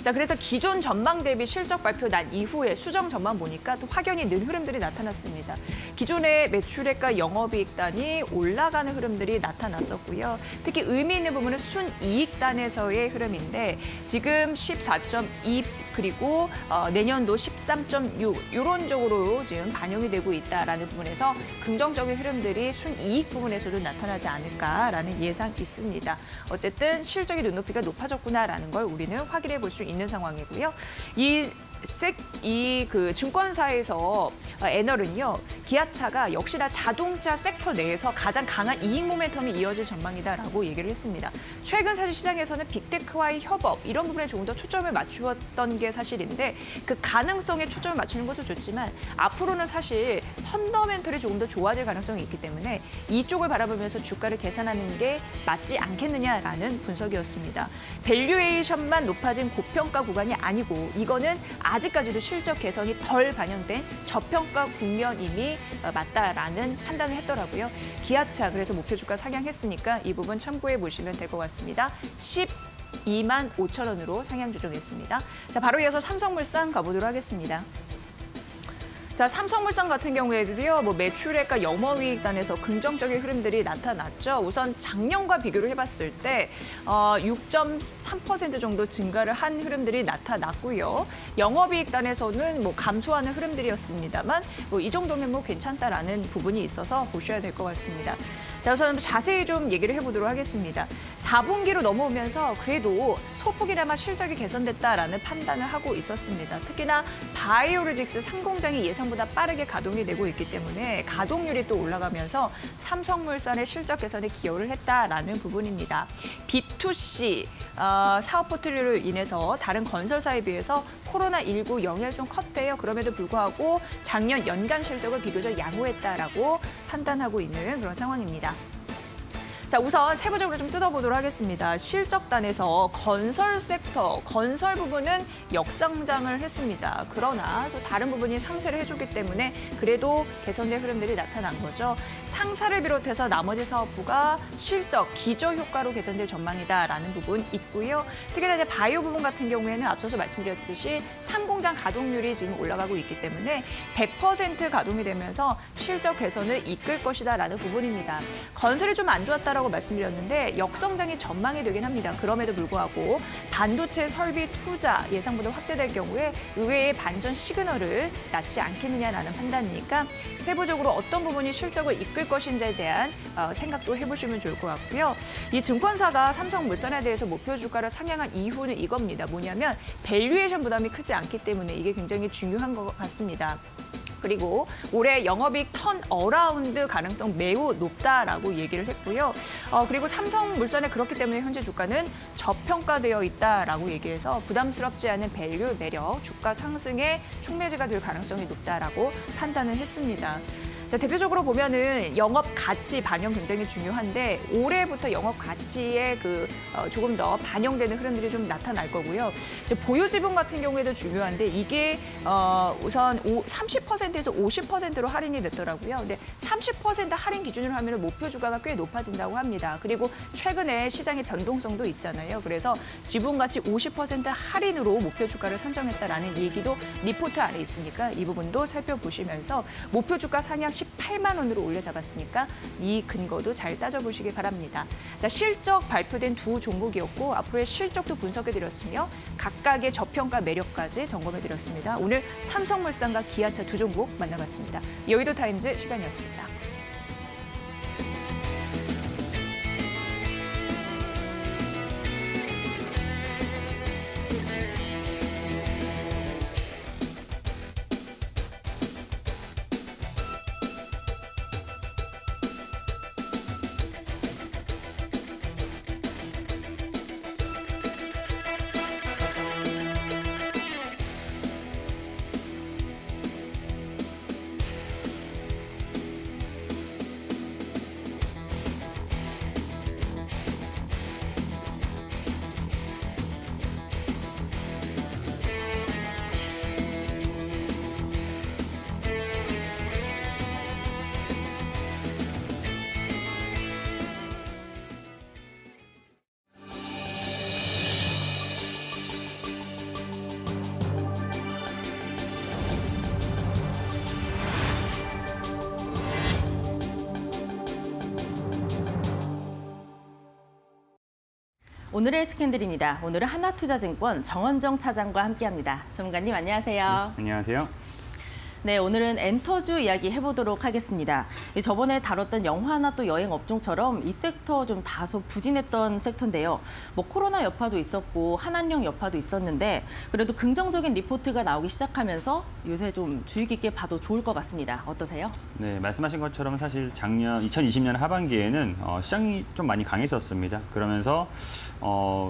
자, 그래서 기존 전망 대비 실적 발표 난 이후에 수정 전망 보니까 또 확연히 는 흐름들이 나타났습니다. 기존의 매출액과 영업이익단이 올라가는 흐름들이 나타났었고요. 특히 의미 있는 부분은 순이익단에서의 흐름인데 지금 14.2 그리고 내년도 13.6 이런 쪽으로 지금 반영이 되고 있다라는 부분에서 긍정적인 흐름들이 순이익 부분에서도 나타나지 않을까라는 예상 있습니다. 어쨌든 실적의 눈높이가 높아졌구나라는 걸 우리는 확인해 볼 수 있는 상황이고요. 그 증권사에서 애널은요, 기아차가 역시나 자동차 섹터 내에서 가장 강한 이익 모멘텀이 이어질 전망이다라고 얘기를 했습니다. 최근 사실 시장에서는 빅테크와의 협업 이런 부분에 조금 더 초점을 맞추었던 게 사실인데 그 가능성에 초점을 맞추는 것도 좋지만 앞으로는 사실 펀더멘털이 조금 더 좋아질 가능성이 있기 때문에 이쪽을 바라보면서 주가를 계산하는 게 맞지 않겠느냐라는 분석이었습니다. 밸류에이션만 높아진 고평가 구간이 아니고 이거는 아직까지도 실적 개선이 덜 반영된 저평가 국면임이 맞다라는 판단을 했더라고요. 기아차 그래서 목표 주가 상향했으니까 이 부분 참고해 보시면 될 것 같습니다. 12만 5천 원으로 상향 조정했습니다. 자, 바로 이어서 삼성물산 가보도록 하겠습니다. 자, 삼성물산 같은 경우에도요, 매출액과 영업이익단에서 긍정적인 흐름들이 나타났죠. 우선 작년과 비교를 해봤을 때 6.3% 정도 증가를 한 흐름들이 나타났고요. 영업이익단에서는 감소하는 흐름들이었습니다만 이 정도면 괜찮다라는 부분이 있어서 보셔야 될 것 같습니다. 자, 우선 자세히 좀 얘기를 해보도록 하겠습니다. 4분기로 넘어오면서 그래도 소폭이나마 실적이 개선됐다라는 판단을 하고 있었습니다. 특히나 바이오로직스 3공장이 예상보다 빠르게 가동이 되고 있기 때문에 가동률이 또 올라가면서 삼성물산의 실적 개선에 기여를 했다라는 부분입니다. B2C 사업 포트리오로 인해서 다른 건설사에 비해서 코로나19 영향이 좀 컸대요. 그럼에도 불구하고 작년 연간 실적을 비교적 양호했다라고 판단하고 있는 그런 상황입니다. 자, 우선 세부적으로 좀 뜯어보도록 하겠습니다. 실적단에서 건설 섹터, 건설 부분은 역상장을 했습니다. 그러나 또 다른 부분이 상쇄를 해주기 때문에 그래도 개선된 흐름들이 나타난 거죠. 상사를 비롯해서 나머지 사업부가 실적, 기저 효과로 개선될 전망이다라는 부분 있고요. 특히나 이제 바이오 부분 같은 경우에는 앞서서 말씀드렸듯이 3공장 가동률이 지금 올라가고 있기 때문에 100% 가동이 되면서 실적 개선을 이끌 것이다라는 부분입니다. 건설이 좀 안 좋았다라고 말씀드렸는데 역성장이 전망이 되긴 합니다. 그럼에도 불구하고 반도체 설비 투자 예상보다 확대될 경우에 의외의 반전 시그널을 낳지 않겠느냐라는 판단이니까 세부적으로 어떤 부분이 실적을 이끌 것인지에 대한 생각도 해보시면 좋을 것 같고요. 이 증권사가 삼성물산에 대해서 목표 주가를 상향한 이유는 이겁니다. 뭐냐면 밸류에이션 부담이 크지 않기 때문에 이게 굉장히 중요한 것 같습니다. 그리고 올해 영업이익 턴 어라운드 가능성 매우 높다라고 얘기를 했고요. 그리고 삼성물산에 그렇기 때문에 현재 주가는 저평가되어 있다라고 얘기해서 부담스럽지 않은 밸류 매력, 주가 상승의 촉매제가 될 가능성이 높다라고 판단을 했습니다. 자, 대표적으로 보면은 영업 가치 반영 굉장히 중요한데 올해부터 영업 가치에 조금 더 반영되는 흐름들이 좀 나타날 거고요. 이제 보유 지분 같은 경우에도 중요한데 이게 우선 30%에서 50%로 할인이 됐더라고요. 근데 30% 할인 기준으로 하면 목표 주가가 꽤 높아진다고 합니다. 그리고 최근에 시장의 변동성도 있잖아요. 그래서 지분 가치 50% 할인으로 목표 주가를 산정했다라는 얘기도 리포트 안에 있으니까 이 부분도 살펴보시면서 목표 주가 상향 18만 원으로 올려잡았으니까 이 근거도 잘 따져보시기 바랍니다. 자, 실적 발표된 두 종목이었고 앞으로의 실적도 분석해드렸으며 각각의 저평가 매력까지 점검해드렸습니다. 오늘 삼성물산과 기아차 두 종목 만나봤습니다. 여의도 타임즈 시간이었습니다. 오늘의 스캔들입니다. 오늘은 하나투자증권 정원정 차장과 함께합니다. 전문가님 안녕하세요. 안녕하세요. 네, 오늘은 엔터주 이야기 해보도록 하겠습니다. 저번에 다뤘던 영화나 또 여행 업종처럼 이 섹터 좀 다소 부진했던 섹터인데요. 뭐 코로나 여파도 있었고 한한령 여파도 있었는데 그래도 긍정적인 리포트가 나오기 시작하면서 요새 좀 주의 깊게 봐도 좋을 것 같습니다. 어떠세요? 네, 말씀하신 것처럼 사실 작년 2020년 하반기에는 시장이 좀 많이 강했었습니다. 그러면서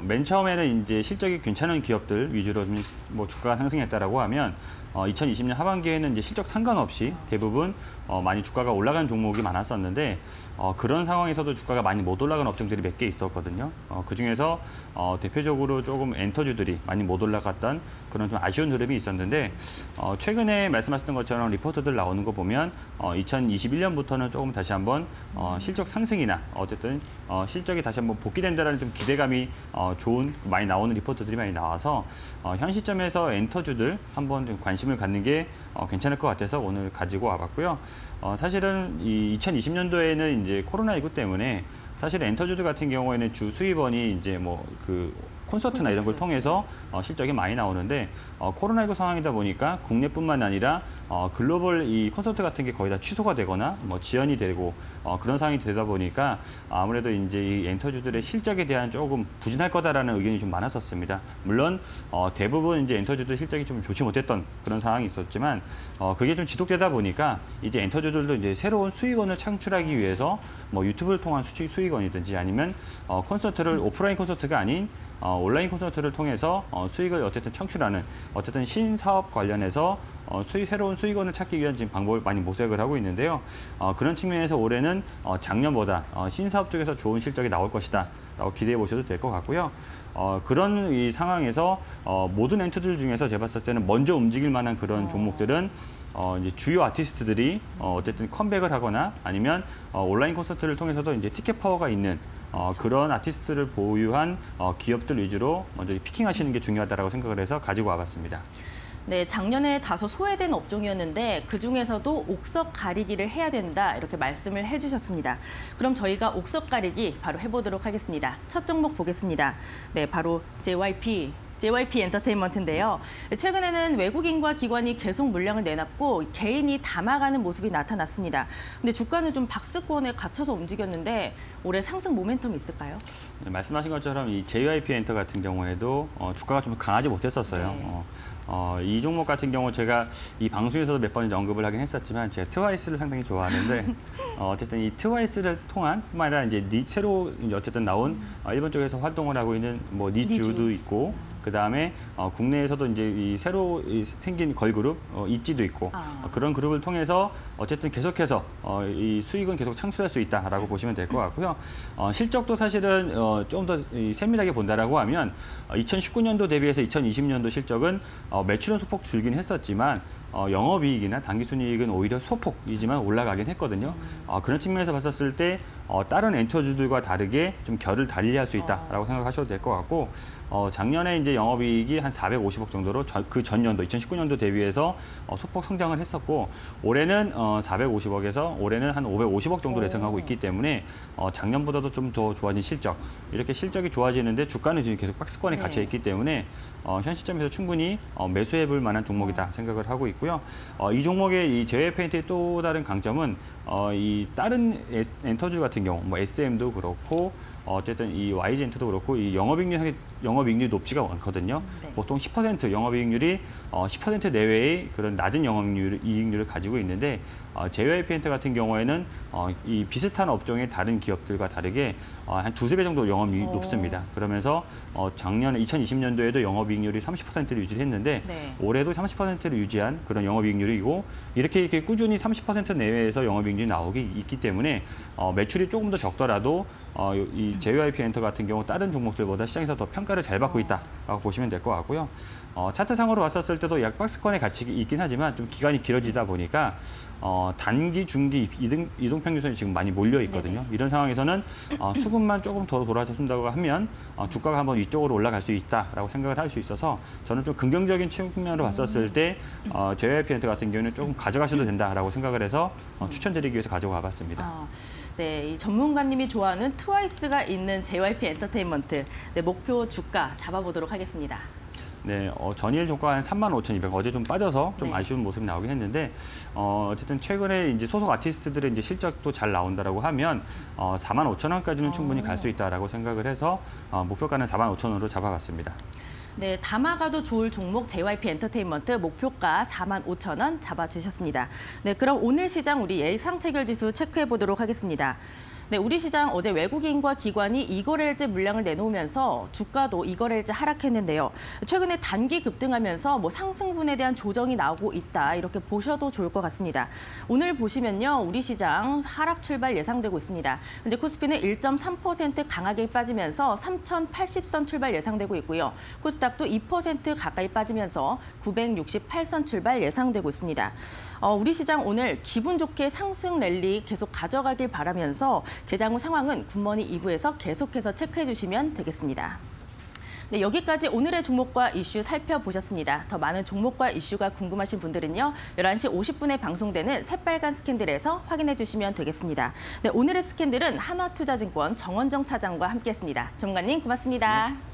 맨 처음에는 이제 실적이 괜찮은 기업들 위주로 뭐 주가가 상승했다라고 하면 2020년 하반기에는 이제 실적 상관없이 대부분 많이 주가가 올라간 종목이 많았었는데 그런 상황에서도 주가가 많이 못 올라간 업종들이 몇 개 있었거든요. 그중에서 대표적으로 조금 엔터주들이 많이 못 올라갔던 그런 좀 아쉬운 흐름이 있었는데 최근에 말씀하셨던 것처럼 리포트들 나오는 거 보면 2021년부터는 조금 다시 한번 실적 상승이나 어쨌든 실적이 다시 한번 복귀된다라는 좀 기대감이 좋은 많이 나오는 리포트들이 많이 나와서 현 시점에서 엔터주들 한번 좀 관심을 갖는 게 괜찮을 것 같아서 오늘 가지고 와봤고요. 사실은 이 2020년도에는 이제 코로나19 때문에 사실 엔터주들 같은 경우에는 주 수입원이 이제 뭐 그 콘서트나 이런 걸 통해서 실적이 많이 나오는데 코로나19 상황이다 보니까 국내뿐만 아니라 글로벌 이 콘서트 같은 게 거의 다 취소가 되거나 뭐 지연이 되고 그런 상황이 되다 보니까 아무래도 이제 이 엔터주들의 실적에 대한 조금 부진할 거다라는 의견이 좀 많았었습니다. 물론 대부분 이제 엔터주들 실적이 좀 좋지 못했던 그런 상황이 있었지만 그게 좀 지속되다 보니까 이제 엔터주들도 이제 새로운 수익원을 창출하기 위해서 뭐 유튜브를 통한 수익원이든지 아니면 콘서트를 오프라인 콘서트가 아닌 온라인 콘서트를 통해서 수익을 어쨌든 창출하는 어쨌든 신사업 관련해서 새로운 수익원을 찾기 위한 지금 방법을 많이 모색을 하고 있는데요. 그런 측면에서 올해는 작년보다 신사업 쪽에서 좋은 실적이 나올 것이다 라고 기대해 보셔도 될 것 같고요. 그런 이 상황에서 모든 엔터들 중에서 제가 봤을 때는 먼저 움직일 만한 그런 종목들은 이제 주요 아티스트들이 어쨌든 컴백을 하거나 아니면 온라인 콘서트를 통해서도 이제 티켓 파워가 있는 그런 아티스트를 보유한 기업들 위주로 먼저 피킹하시는 게 중요하다고 생각을 해서 가지고 와봤습니다. 네, 작년에 다소 소외된 업종이었는데 그중에서도 옥석 가리기를 해야 된다 이렇게 말씀을 해주셨습니다. 그럼 저희가 옥석 가리기 바로 해보도록 하겠습니다. 첫 종목 보겠습니다. 네, 바로 JYP 엔터테인먼트인데요. 최근에는 외국인과 기관이 계속 물량을 내놨고 개인이 담아가는 모습이 나타났습니다. 근데 주가는 좀 박스권에 갇혀서 움직였는데 올해 상승 모멘텀이 있을까요? 네, 말씀하신 것처럼 이 JYP 엔터 같은 경우에도 주가가 좀 강하지 못했었어요. 네. 이 종목 같은 경우 제가 이 방송에서도 몇 번 언급을 하긴 했었지만 제가 트와이스를 상당히 좋아하는데 어쨌든 이 트와이스를 통한 뿐만 아니라 이제 새로 이제 어쨌든 나온 일본 쪽에서 활동을 하고 있는 뭐 니쥬도 있고 그다음에 국내에서도 이제 이 새로 생긴 걸그룹 있지도 있고 그런 그룹을 통해서 어쨌든 계속해서 이 수익은 계속 창출할 수 있다라고 보시면 될 것 같고요. 실적도 사실은 좀 더 세밀하게 본다라고 하면 2019년도 대비해서 2020년도 실적은 매출은 소폭 줄긴 했었지만 영업이익이나 당기순이익은 오히려 소폭이지만 올라가긴 했거든요. 그런 측면에서 봤었을 때 다른 엔터주들과 다르게 좀 결을 달리할 수 있다라고 생각하셔도 될 것 같고 작년에 이제 영업이익이 한 450억 정도로 그 전년도 2019년도 대비해서 소폭 성장을 했었고 올해는 450억에서 올해는 한 550억 정도로 예상하고 있기 때문에 작년보다도 좀 더 좋아진 실적 이렇게 실적이 좋아지는데 주가는 지금 계속 박스권에 갇혀 있기 때문에 현 시점에서 충분히 매수해 볼 만한 종목이다 생각을 하고 있고요. 이 종목의 이 제외 페인트의 또 다른 강점은 이 다른 엔터주 같은 경우 뭐 SM도 그렇고 어쨌든 이 YG엔터도 그렇고 이 영업이익률이 높지가 않거든요. 네. 보통 10% 영업이익률이 10% 내외의 그런 낮은 영업이익률을 가지고 있는데 JYP 엔터 같은 경우에는 이 비슷한 업종의 다른 기업들과 다르게 한 두세 배 정도 영업이익이 높습니다. 그러면서 작년 2020년도에도 영업이익률이 30%를 유지했는데 네. 올해도 30%를 유지한 그런 영업이익률이고 이렇게 꾸준히 30% 내외에서 영업이익률이 나오기 있기 때문에 매출이 조금 더 적더라도 이 JYP 엔터 같은 경우 다른 종목들보다 시장에서 더 평가를 잘 받고 있다라고 보시면 될 것 같고요. 차트상으로 봤었을 때도 약 박스권의 가치가 있긴 하지만 좀 기간이 길어지다 보니까 단기, 중기 이동평균선이 지금 많이 몰려 있거든요. 이런 상황에서는 수급만 조금 더 돌아준다고 하면 주가가 한번 위쪽으로 올라갈 수 있다라고 생각을 할 수 있어서 저는 좀 긍정적인 측면으로 봤었을 때 JYP 같은 경우는 조금 가져가셔도 된다라고 생각을 해서 추천드리기 위해서 가져와 봤습니다. 네, 이 전문가님이 좋아하는 트와이스가 있는 JYP 엔터테인먼트 네, 목표 주가 잡아보도록 하겠습니다. 네, 전일 종가가 한 35,200 어제 좀 빠져서 좀 네. 아쉬운 모습이 나오긴 했는데 어쨌든 최근에 이제 소속 아티스트들의 이제 실적도 잘 나온다라고 하면 45,000원까지는 충분히 갈 수 있다라고 생각을 해서 목표가는 45,000원으로 잡아봤습니다. 네, 담아가도 좋을 종목 JYP 엔터테인먼트 목표가 45,000원 잡아주셨습니다. 네, 그럼 오늘 시장 우리 예상 체결 지수 체크해 보도록 하겠습니다. 네, 우리 시장 어제 외국인과 기관이 이거래일제 물량을 내놓으면서 주가도 이거래일제 하락했는데요. 최근에 단기 급등하면서 상승분에 대한 조정이 나오고 있다 이렇게 보셔도 좋을 것 같습니다. 오늘 보시면요, 우리 시장 하락 출발 예상되고 있습니다. 현재 코스피는 1.3% 강하게 빠지면서 3,080선 출발 예상되고 있고요. 코스닥도 2% 가까이 빠지면서 968선 출발 예상되고 있습니다. 우리 시장 오늘 기분 좋게 상승 랠리 계속 가져가길 바라면서 개장 후 상황은 굿모닝 2부에서 계속해서 체크해 주시면 되겠습니다. 네, 여기까지 오늘의 종목과 이슈 살펴보셨습니다. 더 많은 종목과 이슈가 궁금하신 분들은요, 11시 50분에 방송되는 새빨간 스캔들에서 확인해 주시면 되겠습니다. 네, 오늘의 스캔들은 한화투자증권 정원정 차장과 함께했습니다. 전문가님 고맙습니다. 네.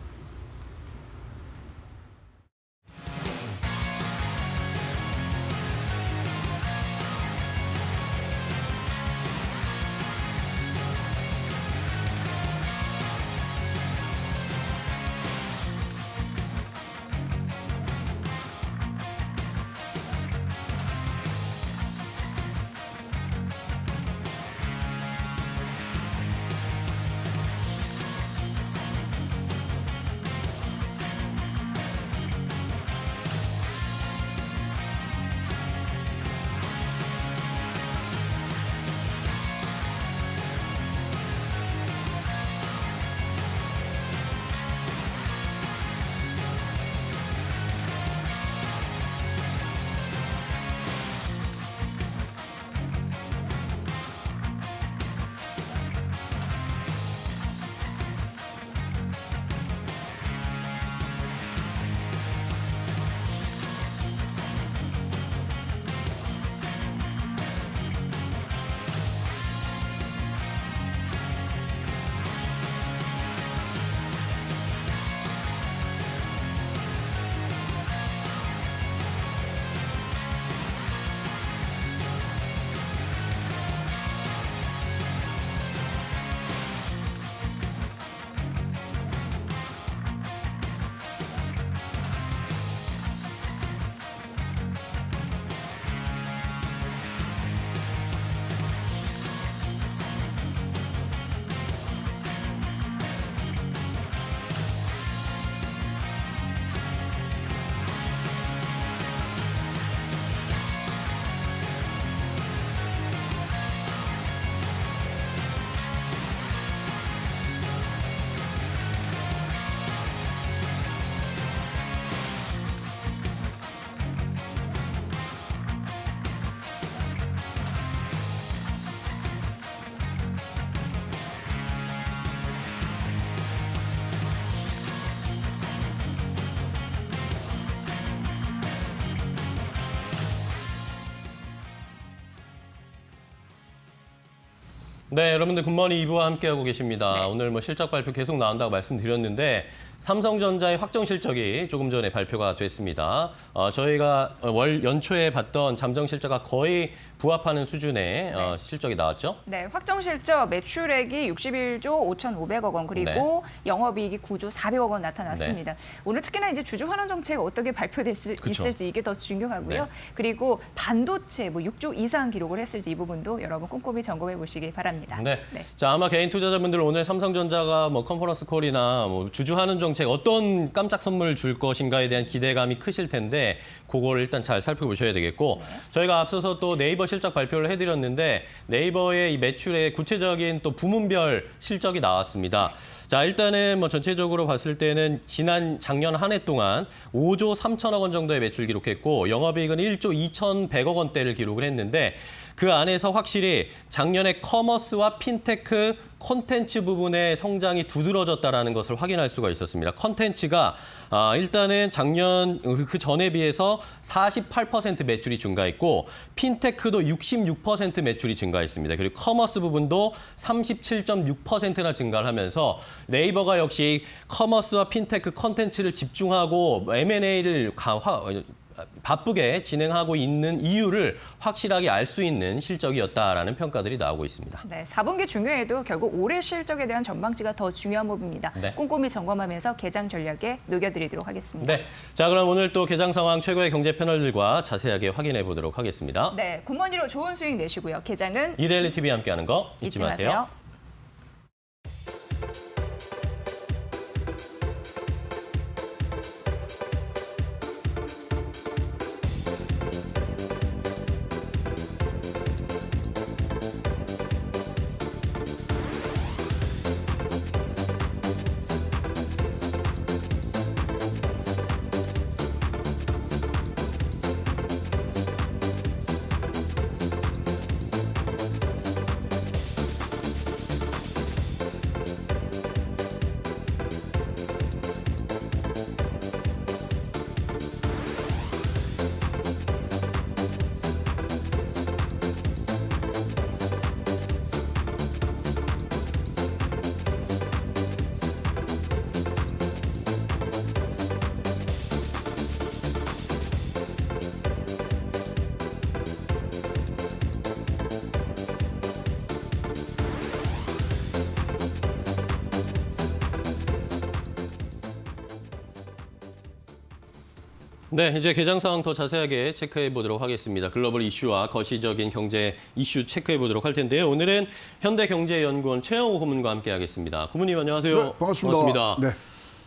네, 여러분들 굿모닝 2부와 함께하고 계십니다. 오늘 실적 발표 계속 나온다고 말씀드렸는데 삼성전자의 확정 실적이 조금 전에 발표가 됐습니다. 저희가 연초에 봤던 잠정 실적과 거의 부합하는 수준의 실적이 나왔죠? 네, 확정 실적 매출액이 61조 5,500억 원 그리고 영업이익이 9조 400억 원 나타났습니다. 오늘 특히나 이제 주주 환원 정책 어떻게 발표됐을지 이게 더 중요하고요. 네. 그리고 반도체 6조 이상 기록을 했을지 이 부분도 여러분 꼼꼼히 점검해 보시기 바랍니다. 네. 자, 아마 개인 투자자분들 오늘 삼성전자가 컨퍼런스 콜이나 주주 환원 정책 어떤 깜짝 선물을 줄 것인가에 대한 기대감이 크실 텐데 그걸 일단 잘 살펴보셔야 되겠고 저희가 앞서서 또 네이버 실적 발표를 해드렸는데 네이버의 이 매출의 구체적인 또 부문별 실적이 나왔습니다. 자, 일단은 뭐 전체적으로 봤을 때는 작년 한 해 동안 5조 3천억 원 정도의 매출 기록했고 영업이익은 1조 2,100억 원대를 기록을 했는데 그 안에서 확실히 작년에 커머스와 핀테크 콘텐츠 부분의 성장이 두드러졌다라는 것을 확인할 수가 있었습니다. 콘텐츠가 일단은 작년 그 전에 비해서 48% 매출이 증가했고 핀테크도 66% 매출이 증가했습니다. 그리고 커머스 부분도 37.6%나 증가를 하면서 네이버가 역시 커머스와 핀테크 콘텐츠를 집중하고 M&A를 바쁘게 진행하고 있는 이유를 확실하게 알 수 있는 실적이었다라는 평가들이 나오고 있습니다. 네, 4분기 중요해도 결국 올해 실적에 대한 전망치가 더 중요한 부분입니다. 네. 꼼꼼히 점검하면서 개장 전략에 녹여드리도록 하겠습니다. 네, 자 그럼 오늘 또 개장 상황 최고의 경제 패널들과 자세하게 확인해 보도록 하겠습니다. 네, 굿머니로 좋은 수익 내시고요. 개장은 이데일리 TV 함께하는 거 잊지 마세요. 네, 이제 개장 상황 더 자세하게 체크해 보도록 하겠습니다. 글로벌 이슈와 거시적인 경제 이슈 체크해 보도록 할 텐데요. 오늘은 현대경제연구원 최영호 고문과 함께하겠습니다. 고문님 안녕하세요. 네, 반갑습니다. 네.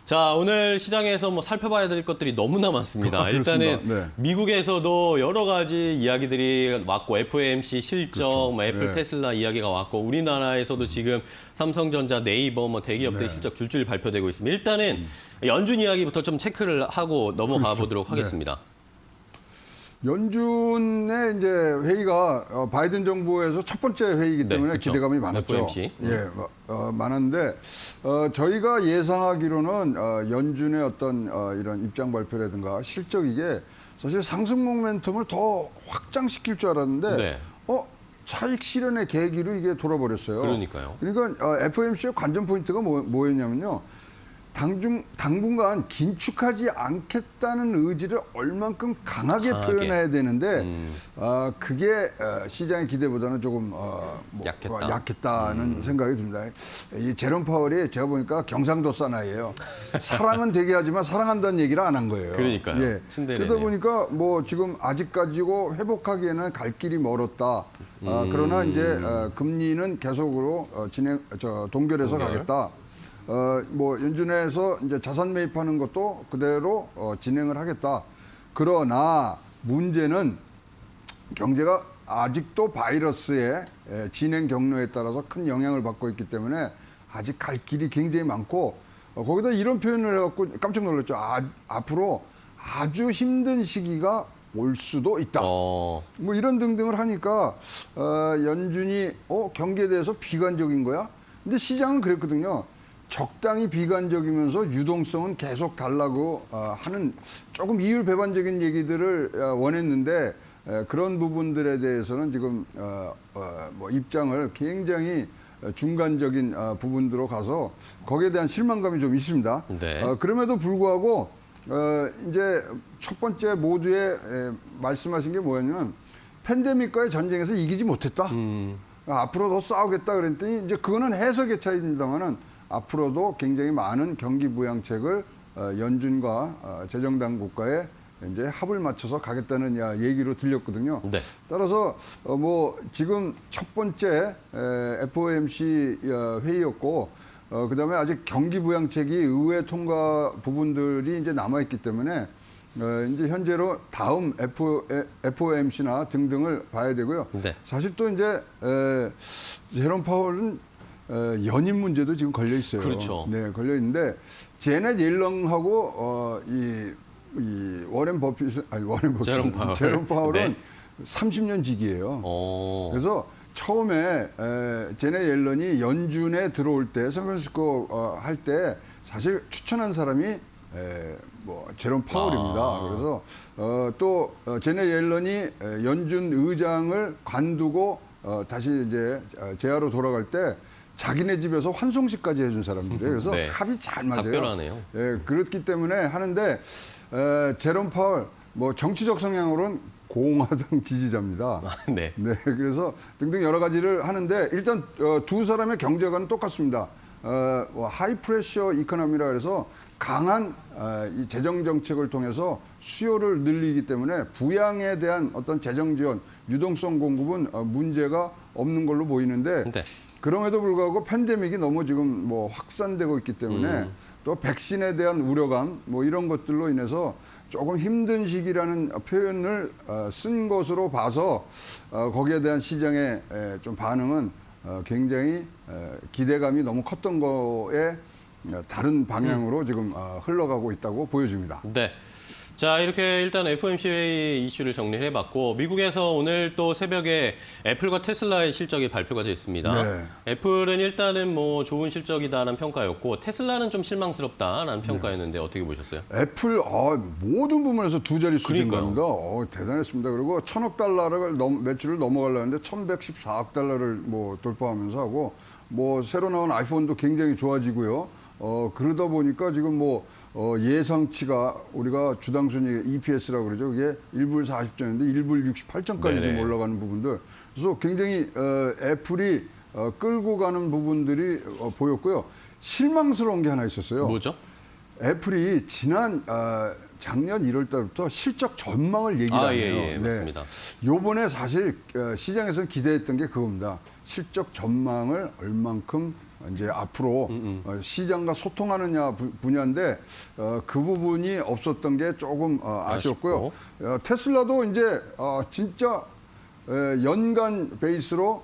자, 오늘 시장에서 뭐 살펴봐야 될 것들이 너무나 많습니다. 일단은 네. 미국에서도 여러 가지 이야기들이 왔고 FOMC 실적, 그렇죠. 뭐 애플, 네. 테슬라 이야기가 왔고 우리나라에서도 지금 삼성전자, 네이버, 뭐 대기업들 네. 실적 줄줄이 발표되고 있습니다. 일단은 연준 이야기부터 좀 체크를 하고 넘어가 그렇죠. 보도록 하겠습니다. 연준의 이제 회의가 바이든 정부에서 첫 번째 회의이기 때문에 그렇죠. 기대감이 많았죠. FOMC. 예, 많았는데 저희가 예상하기로는 연준의 어떤 이런 입장 발표라든가 실적 이게 사실 상승 모멘텀을 더 확장시킬 줄 알았는데 네. 차익 실현의 계기로 이게 돌아버렸어요. 그러니까요. 그러니까 FOMC의 관전 포인트가 뭐였냐면요. 당분간 긴축하지 않겠다는 의지를 얼만큼 강하게 표현해야 되는데 그게 시장의 기대보다는 조금 약했다는 생각이 듭니다. 이 제롬 파월이 제가 보니까 경상도 사나이예요. 사랑은 되게 하지만 사랑한다는 얘기를 안 한 거예요. 그러니까요. 예. 츠նդ레네요. 그러다 보니까 뭐 지금 아직 가지고 회복하기에는 갈 길이 멀었다. 그러나 이제 금리는 계속으로 동결해서 가겠다. 뭐 연준에서 이제 자산 매입하는 것도 그대로 진행을 하겠다. 그러나 문제는 경제가 아직도 바이러스의 진행 경로에 따라서 큰 영향을 받고 있기 때문에 아직 갈 길이 굉장히 많고 거기다 이런 표현을 해갖고 깜짝 놀랐죠. 앞으로 아주 힘든 시기가 올 수도 있다. 뭐 이런 등등을 하니까 연준이 경기에 대해서 비관적인 거야. 근데 시장은 그랬거든요. 적당히 비관적이면서 유동성은 계속 달라고 하는 조금 이율 배반적인 얘기들을 원했는데 그런 부분들에 대해서는 지금 뭐 입장을 굉장히 중간적인 부분으로 가서 거기에 대한 실망감이 좀 있습니다. 네. 그럼에도 불구하고 이제 첫 번째 모두의 말씀하신 게 뭐였냐면 팬데믹과의 전쟁에서 이기지 못했다. 앞으로 더 싸우겠다 그랬더니 이제 그거는 해석의 차이입니다만은 앞으로도 굉장히 많은 경기 부양책을 연준과 재정당국과의 이제 합을 맞춰서 가겠다는 얘기로 들렸거든요. 네. 따라서 뭐 지금 첫 번째 FOMC 회의였고 그다음에 아직 경기 부양책이 의회 통과 부분들이 이제 남아있기 때문에 이제 현재로 다음 FOMC나 등등을 봐야 되고요. 네. 사실 또 이제 제롬 파월은 연임 문제도 지금 걸려 있어요. 그렇죠. 네, 걸려 있는데 제넷 옐런하고 이 워렌 버핏 아니 워렌 버핏 제롬 파월. 은 30년 직이에요. 어. 그래서 처음에 제넷 옐런이 연준에 들어올 때 샌프란시스코 할 때 사실 추천한 사람이 뭐 제롬 파월입니다. 그래서 또 제넷 옐런이 연준 의장을 관두고 다시 이제 재하로 돌아갈 때 자기네 집에서 환송식까지 해준 사람들이에요. 그래서 네. 합이 잘 맞아요. 각별하네요. 예, 그렇기 때문에 하는데 제롬 파월 뭐 정치적 성향으로는 공화당 지지자입니다. 네. 네, 그래서 등등 여러 가지를 하는데 일단 두 사람의 경제관은 똑같습니다. 하이 프레셔 이코노미라 그래서 강한 이 재정 정책을 통해서 수요를 늘리기 때문에 부양에 대한 어떤 재정 지원, 유동성 공급은 문제가 없는 걸로 보이는데 네. 그럼에도 불구하고 팬데믹이 너무 지금 뭐 확산되고 있기 때문에 또 백신에 대한 우려감 뭐 이런 것들로 인해서 조금 힘든 시기라는 표현을 쓴 것으로 봐서 거기에 대한 시장의 좀 반응은 굉장히 기대감이 너무 컸던 거에 다른 방향으로 지금 흘러가고 있다고 보여집니다. 네. 자, 이렇게 일단 FOMC 이슈를 정리를 해봤고 미국에서 오늘 또 새벽에 애플과 테슬라의 실적이 발표가 됐습니다. 네. 애플은 일단은 뭐 좋은 실적이다라는 평가였고 테슬라는 좀 실망스럽다라는 평가였는데 어떻게 보셨어요? 애플 모든 부문에서 두 자릿수 그러니까요. 증가입니다. 대단했습니다. 그리고 1,000억 달러를 매출을 넘어가려는데 1,114억 달러를 뭐 돌파하면서 하고 뭐 새로 나온 아이폰도 굉장히 좋아지고요. 그러다 보니까 지금 뭐 예상치가 우리가 주당 순위 EPS라고 그러죠. 그게 1불 40전인데 1불 68전까지 지금 올라가는 부분들. 그래서 굉장히 애플이 끌고 가는 부분들이 보였고요. 실망스러운 게 하나 있었어요. 뭐죠? 애플이 작년 1월 달부터 실적 전망을 얘기를 안 해요. 예, 맞습니다. 요번에 사실 시장에서는 기대했던 게 그겁니다. 실적 전망을 얼만큼 이제 앞으로 시장과 소통하느냐 분야인데 그 부분이 없었던 게 조금 아쉬웠고요. 테슬라도 이제 진짜 연간 베이스로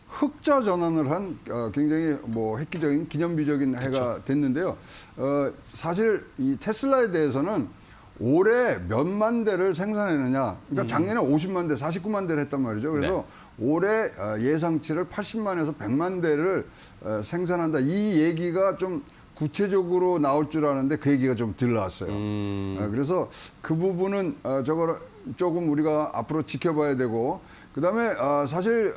흑자 전환을 한 굉장히 뭐 획기적인 기념비적인 해가 됐는데요. 사실 이 테슬라에 대해서는 올해 몇만 대를 생산했느냐. 그러니까 작년에 50만 대, 49만 대를 했단 말이죠. 그래서 올해 예상치를 80만에서 100만 대를 생산한다. 이 얘기가 좀 구체적으로 나올 줄 아는데 그 얘기가 좀 덜 나왔어요. 그래서 그 부분은 저걸 조금 우리가 앞으로 지켜봐야 되고 그다음에 사실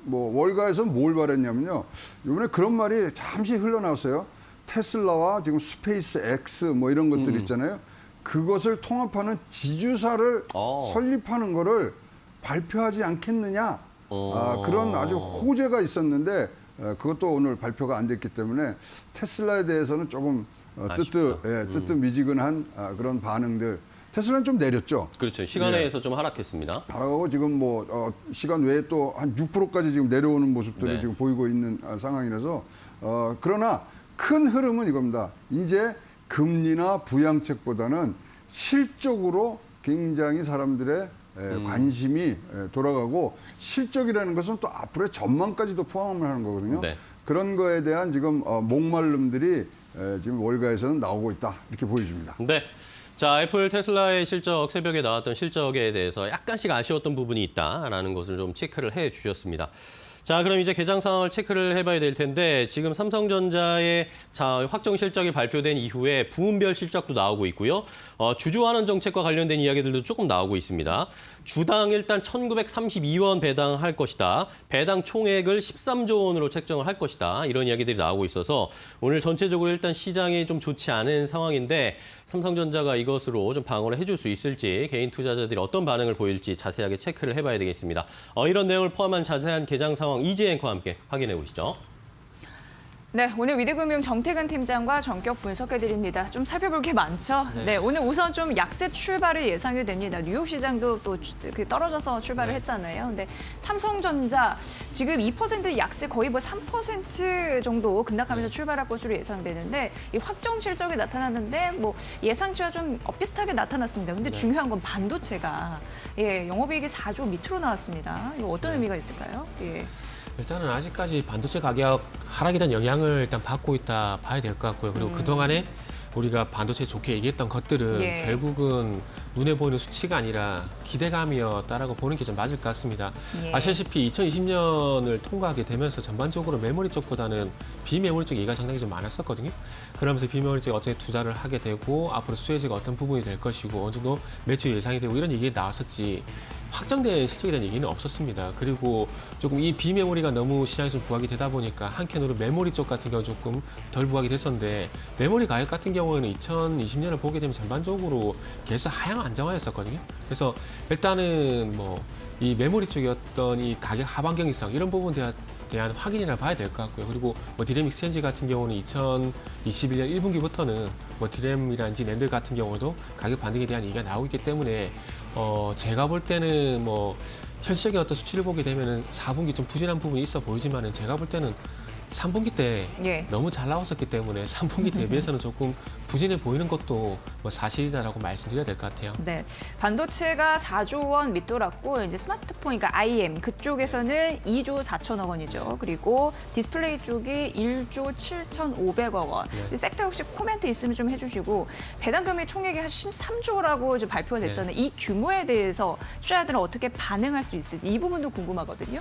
뭐 월가에서 뭘 말했냐면요. 이번에 그런 말이 잠시 흘러나왔어요. 테슬라와 지금 스페이스 X 뭐 이런 것들 있잖아요. 그것을 통합하는 지주사를 설립하는 거를 발표하지 않겠느냐. 그런 아주 호재가 있었는데 그것도 오늘 발표가 안 됐기 때문에 테슬라에 대해서는 조금 뜨뜻미지근한 그런 반응들. 테슬라는 좀 내렸죠. 그렇죠. 시간에 의해서 좀 하락했습니다. 하락하고 지금 뭐 시간 외에 또 한 6%까지 지금 내려오는 모습들을 지금 보이고 있는 상황이라서 그러나 큰 흐름은 이겁니다. 이제 금리나 부양책보다는 실적으로 굉장히 사람들의 관심이 돌아가고 실적이라는 것은 또 앞으로의 전망까지도 포함을 하는 거거든요. 네. 그런 거에 대한 지금 목마름들이 지금 월가에서는 나오고 있다 이렇게 보여집니다. 네. 자, 애플, 테슬라의 실적, 새벽에 나왔던 실적에 대해서 약간씩 아쉬웠던 부분이 있다라는 것을 좀 체크를 해 주셨습니다. 자, 그럼 이제 개장 상황을 체크를 해봐야 될 텐데 지금 삼성전자의 확정 실적이 발표된 이후에 부문별 실적도 나오고 있고요. 주주환원 정책과 관련된 이야기들도 조금 나오고 있습니다. 주당 일단 1,932원 배당할 것이다. 배당 총액을 13조 원으로 책정을 할 것이다. 이런 이야기들이 나오고 있어서 오늘 전체적으로 일단 시장이 좀 좋지 않은 상황인데 삼성전자가 이것으로 좀 방어를 해줄 수 있을지 개인 투자자들이 어떤 반응을 보일지 자세하게 체크를 해봐야 되겠습니다. 이런 내용을 포함한 자세한 개장 상황 이재 앵커와 함께 확인해 보시죠. 네, 오늘 위대금융 정태근 팀장과 전격 분석해드립니다. 좀 살펴볼 게 많죠? 네, 오늘 우선 좀 약세 출발을 예상이 됩니다. 뉴욕 시장도 또 떨어져서 출발을 했잖아요. 근데 삼성전자 지금 2% 약세 거의 뭐 3% 정도 급락하면서 출발할 것으로 예상되는데 이 확정 실적이 나타났는데 뭐 예상치와 좀 비슷하게 나타났습니다. 근데 중요한 건 반도체가 영업이익이 4조 밑으로 나왔습니다. 이거 어떤 의미가 있을까요? 예. 일단은 아직까지 반도체 가격 하락에 대한 영향을 일단 받고 있다 봐야 될 것 같고요. 그리고 그동안에 우리가 반도체 좋게 얘기했던 것들은 예. 결국은 눈에 보이는 수치가 아니라 기대감이었다라고 보는 게 좀 맞을 것 같습니다. 예. 아시다시피 2020년을 통과하게 되면서 전반적으로 메모리 쪽보다는 비메모리 쪽 얘기가 상당히 좀 많았었거든요. 그러면서 비메모리 쪽에 어떻게 투자를 하게 되고 앞으로 수혜지가 어떤 부분이 될 것이고 어느 정도 매출 예상이 되고 이런 얘기가 나왔었지 확정된 실적에 대한 얘기는 없었습니다. 그리고 조금 이 비메모리가 너무 시장에서 부각이 되다 보니까 한켠으로 메모리 쪽 같은 경우 조금 덜 부각이 됐었는데 메모리 가격 같은 경우에는 2020년을 보게 되면 전반적으로 계속 하향 안정화였었거든요. 그래서 일단은 뭐 이 메모리 쪽의 어떤 이 가격 하방 경직성 이런 부분에 대한 확인이라 봐야 될 것 같고요. 그리고 뭐 디램 익스체인지 같은 경우는 2021년 1분기부터는 뭐 디램이란지 낸드 같은 경우도 가격 반등에 대한 얘기가 나오고 있기 때문에 제가 볼 때는 뭐 현실적인 어떤 수치를 보게 되면은 4분기 좀 부진한 부분이 있어 보이지만은 제가 볼 때는 3분기 때 예. 너무 잘 나왔었기 때문에 3분기 대비해서는 조금 부진해 보이는 것도 뭐 사실이다라고 말씀드려야 될 것 같아요. 네, 반도체가 4조 원 밑돌았고 이제 스마트폰, 그러니까 IM 그쪽에서는 2조 4천억 원이죠. 그리고 디스플레이 쪽이 1조 7,500억 원. 네. 섹터 역시 코멘트 있으면 좀 해주시고 배당금액 총액이 한 13조라고 이제 발표가 됐잖아요. 이 규모에 대해서 투자자들은 어떻게 반응할 수 있을지 이 부분도 궁금하거든요.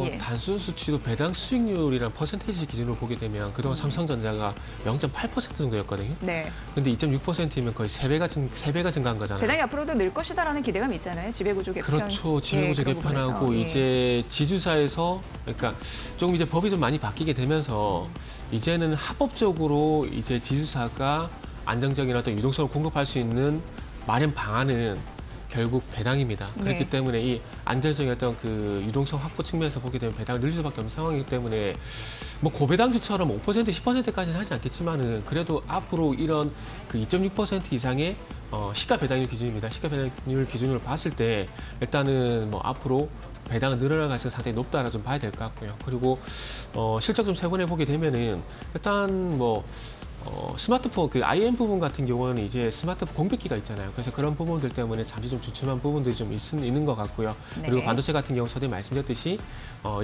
예. 단순 수치도 배당 수익률이랑 퍼센테이지 기준으로 보게 되면 그동안 삼성전자가 0.8% 정도였거든요. 네, 근데 2.6%이면 거의 3배가 증가한 거잖아요. 배당이 앞으로도 늘 것이다라는 기대감이 있잖아요. 지배구조 개편. 그렇죠. 지배구조 그런 개편하고 부분에서. 예. 이제 지주사에서 그러니까 조금 이제 법이 좀 많이 바뀌게 되면서 이제는 합법적으로 이제 지주사가 안정적인 어떤 유동성을 공급할 수 있는 마련 방안은 결국 배당입니다. 네. 그렇기 때문에 이 안정적인 어떤 그 유동성 확보 측면에서 보게 되면 배당을 늘릴 수밖에 없는 상황이기 때문에 뭐 고배당주처럼 5%, 10%까지는 하지 않겠지만은 그래도 앞으로 이런 그 2.6% 이상의 시가 배당률 기준입니다. 시가 배당률 기준으로 봤을 때 일단은 뭐 앞으로 배당은 늘어날 가능성이 상당히 높다라 좀 봐야 될 것 같고요. 그리고 실적 좀 세분해 보게 되면은 일단 뭐 스마트폰 그 IM 부분 같은 경우는 이제 스마트폰 공백기가 있잖아요. 그래서 그런 부분들 때문에 잠시 좀 주춤한 부분들이 좀 있는 것 같고요. 네. 그리고 반도체 같은 경우 서두에 말씀드렸듯이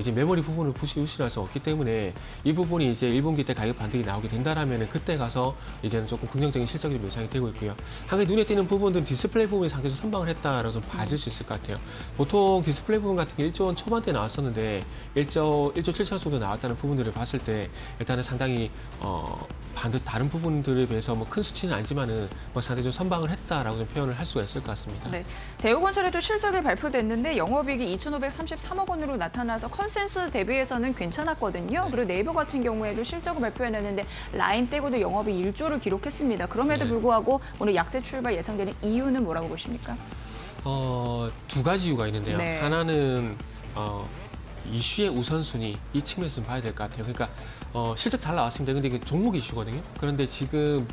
이제 메모리 부분을 부실할 수 없기 때문에 이 부분이 이제 1분기 때 가격 반등이 나오게 된다라면 그때 가서 이제는 조금 긍정적인 실적이 좀 예상이 되고 있고요. 한 가지 눈에 띄는 부분들은 디스플레이 부분이 상당히 좀 선방을 했다라고 좀 봐줄 수 있을 것 같아요. 보통 디스플레이 부분 같은 게 1조 원 초반대 나왔었는데 1조 7천 정도 나왔다는 부분들을 봤을 때 일단은 상당히 다른 부분들에 비해서 뭐 큰 수치는 아니지만은 뭐 상당히 좀 선방을 했다라고 좀 표현을 할 수가 있을 것 같습니다. 네, 대우건설에도 실적이 발표됐는데 영업이익이 2,533억 원으로 나타나서 컨센서스 대비해서는 괜찮았거든요. 네. 그리고 네이버 같은 경우에도 실적을 발표해냈는데 라인 떼고도 영업이익 1조를 기록했습니다. 그럼에도 네. 불구하고 오늘 약세 출발 예상되는 이유는 뭐라고 보십니까? 두 가지 이유가 있는데요. 네. 하나는 이슈의 우선순위 이 측면에서 좀 봐야 될 것 같아요. 그러니까 실적 잘 나왔습니다. 근데 이게 종목 이슈거든요. 그런데 지금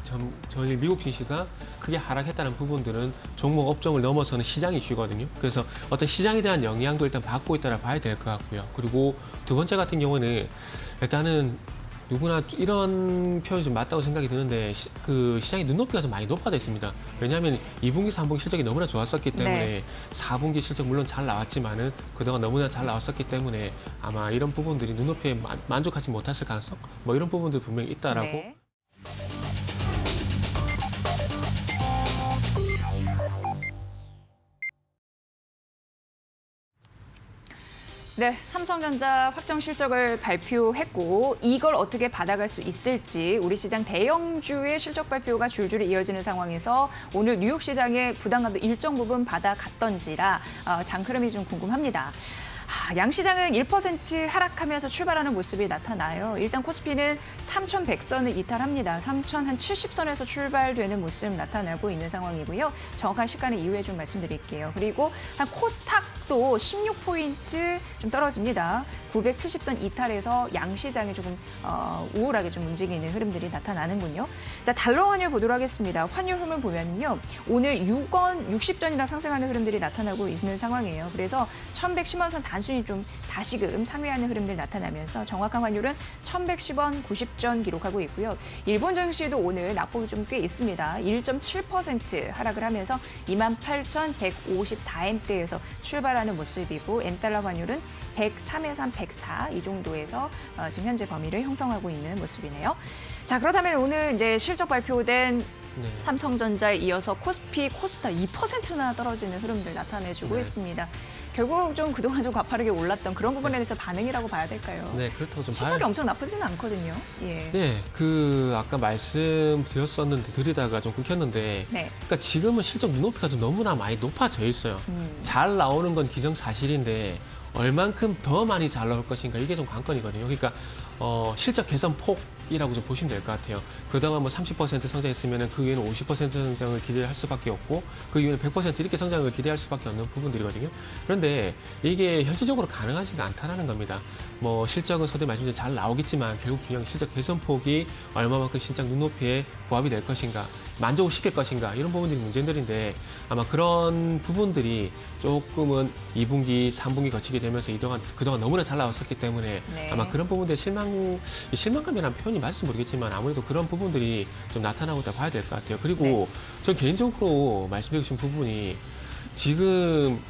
전일 미국 증시가 크게 하락했다는 부분들은 종목 업종을 넘어서는 시장 이슈거든요. 그래서 어떤 시장에 대한 영향도 일단 받고 있다라 봐야 될 것 같고요. 그리고 두 번째 같은 경우는 일단은 누구나 이런 표현이 좀 맞다고 생각이 드는데 그 시장의 눈높이가 좀 많이 높아져 있습니다. 왜냐하면 2분기, 3분기 실적이 너무나 좋았었기 때문에 네. 4분기 실적 물론 잘 나왔지만은 그동안 너무나 잘 나왔었기 때문에 아마 이런 부분들이 눈높이에 만족하지 못했을 가능성 뭐 이런 부분들 분명히 있다라고. 네. 네, 삼성전자 확정 실적을 발표했고 이걸 어떻게 받아갈 수 있을지 우리 시장 대형주의 실적 발표가 줄줄이 이어지는 상황에서 오늘 뉴욕 시장의 부담감도 일정 부분 받아갔던지라 장 흐름이 좀 궁금합니다. 양시장은 1% 하락하면서 출발하는 모습이 나타나요. 일단 코스피는 3,100선을 이탈합니다. 3,070선에서 출발되는 모습 나타나고 있는 상황이고요. 정확한 시가는 이후에 좀 말씀드릴게요. 그리고 한 코스닥도 16포인트 좀 떨어집니다. 970선 이탈해서 양시장이 조금 우울하게 좀 움직이는 흐름들이 나타나는군요. 자, 달러 환율 보도록 하겠습니다. 환율 흐름을 보면요. 오늘 6원 60전이나 상승하는 흐름들이 나타나고 있는 상황이에요. 그래서 1110원 선 단순히 좀 다시금 상회하는 흐름들 나타나면서 정확한 환율은 1110원 90전 기록하고 있고요. 일본 증시도 오늘 낙폭이 좀 꽤 있습니다. 1.7% 하락을 하면서 28,154엔대에서 출발하는 모습이고 엔달러 환율은 103에서 한 104 이 정도에서 지금 현재 범위를 형성하고 있는 모습이네요. 자, 그렇다면 오늘 이제 실적 발표된 네. 삼성전자에 이어서 코스피, 코스닥 2%나 떨어지는 흐름들 나타내주고 있습니다. 결국 좀 그동안 좀 가파르게 올랐던 그런 부분에 대해서 반응이라고 봐야 될까요? 네, 그렇다고 좀 실적이 엄청 나쁘지는 않거든요. 예. 네, 아까 말씀드렸었는데 드리다가 좀 끊겼는데, 네. 그러니까 지금은 실적 눈높이가 좀 너무나 많이 높아져 있어요. 잘 나오는 건 기정사실인데 얼만큼 더 많이 잘 나올 것인가 이게 좀 관건이거든요. 그러니까 실적 개선 폭이라고 좀 보시면 될 것 같아요. 그동안 뭐 30% 성장했으면 그 이후에는 50% 성장을 기대할 수밖에 없고 그 이후에는 100% 이렇게 성장을 기대할 수밖에 없는 부분들이거든요. 그런데 이게 현실적으로 가능하지가 않다는 겁니다. 뭐 실적은 서두에 말씀드린 잘 나오겠지만 결국 중요한 게 실적 개선 폭이 얼마만큼 실적 눈높이에 부합이 될 것인가, 만족을 시킬 것인가 이런 부분들이 문제들인데 아마 그런 부분들이 조금은 2분기, 3분기 거치게 되면서 그동안 너무나 잘 나왔었기 때문에 네. 아마 그런 부분들의 실망감이라는 표현이 맞을지 모르겠지만 아무래도 그런 부분들이 좀 나타나고 있다고 봐야 될 것 같아요. 그리고 전 개인적으로 말씀드리고 싶은 부분이 지금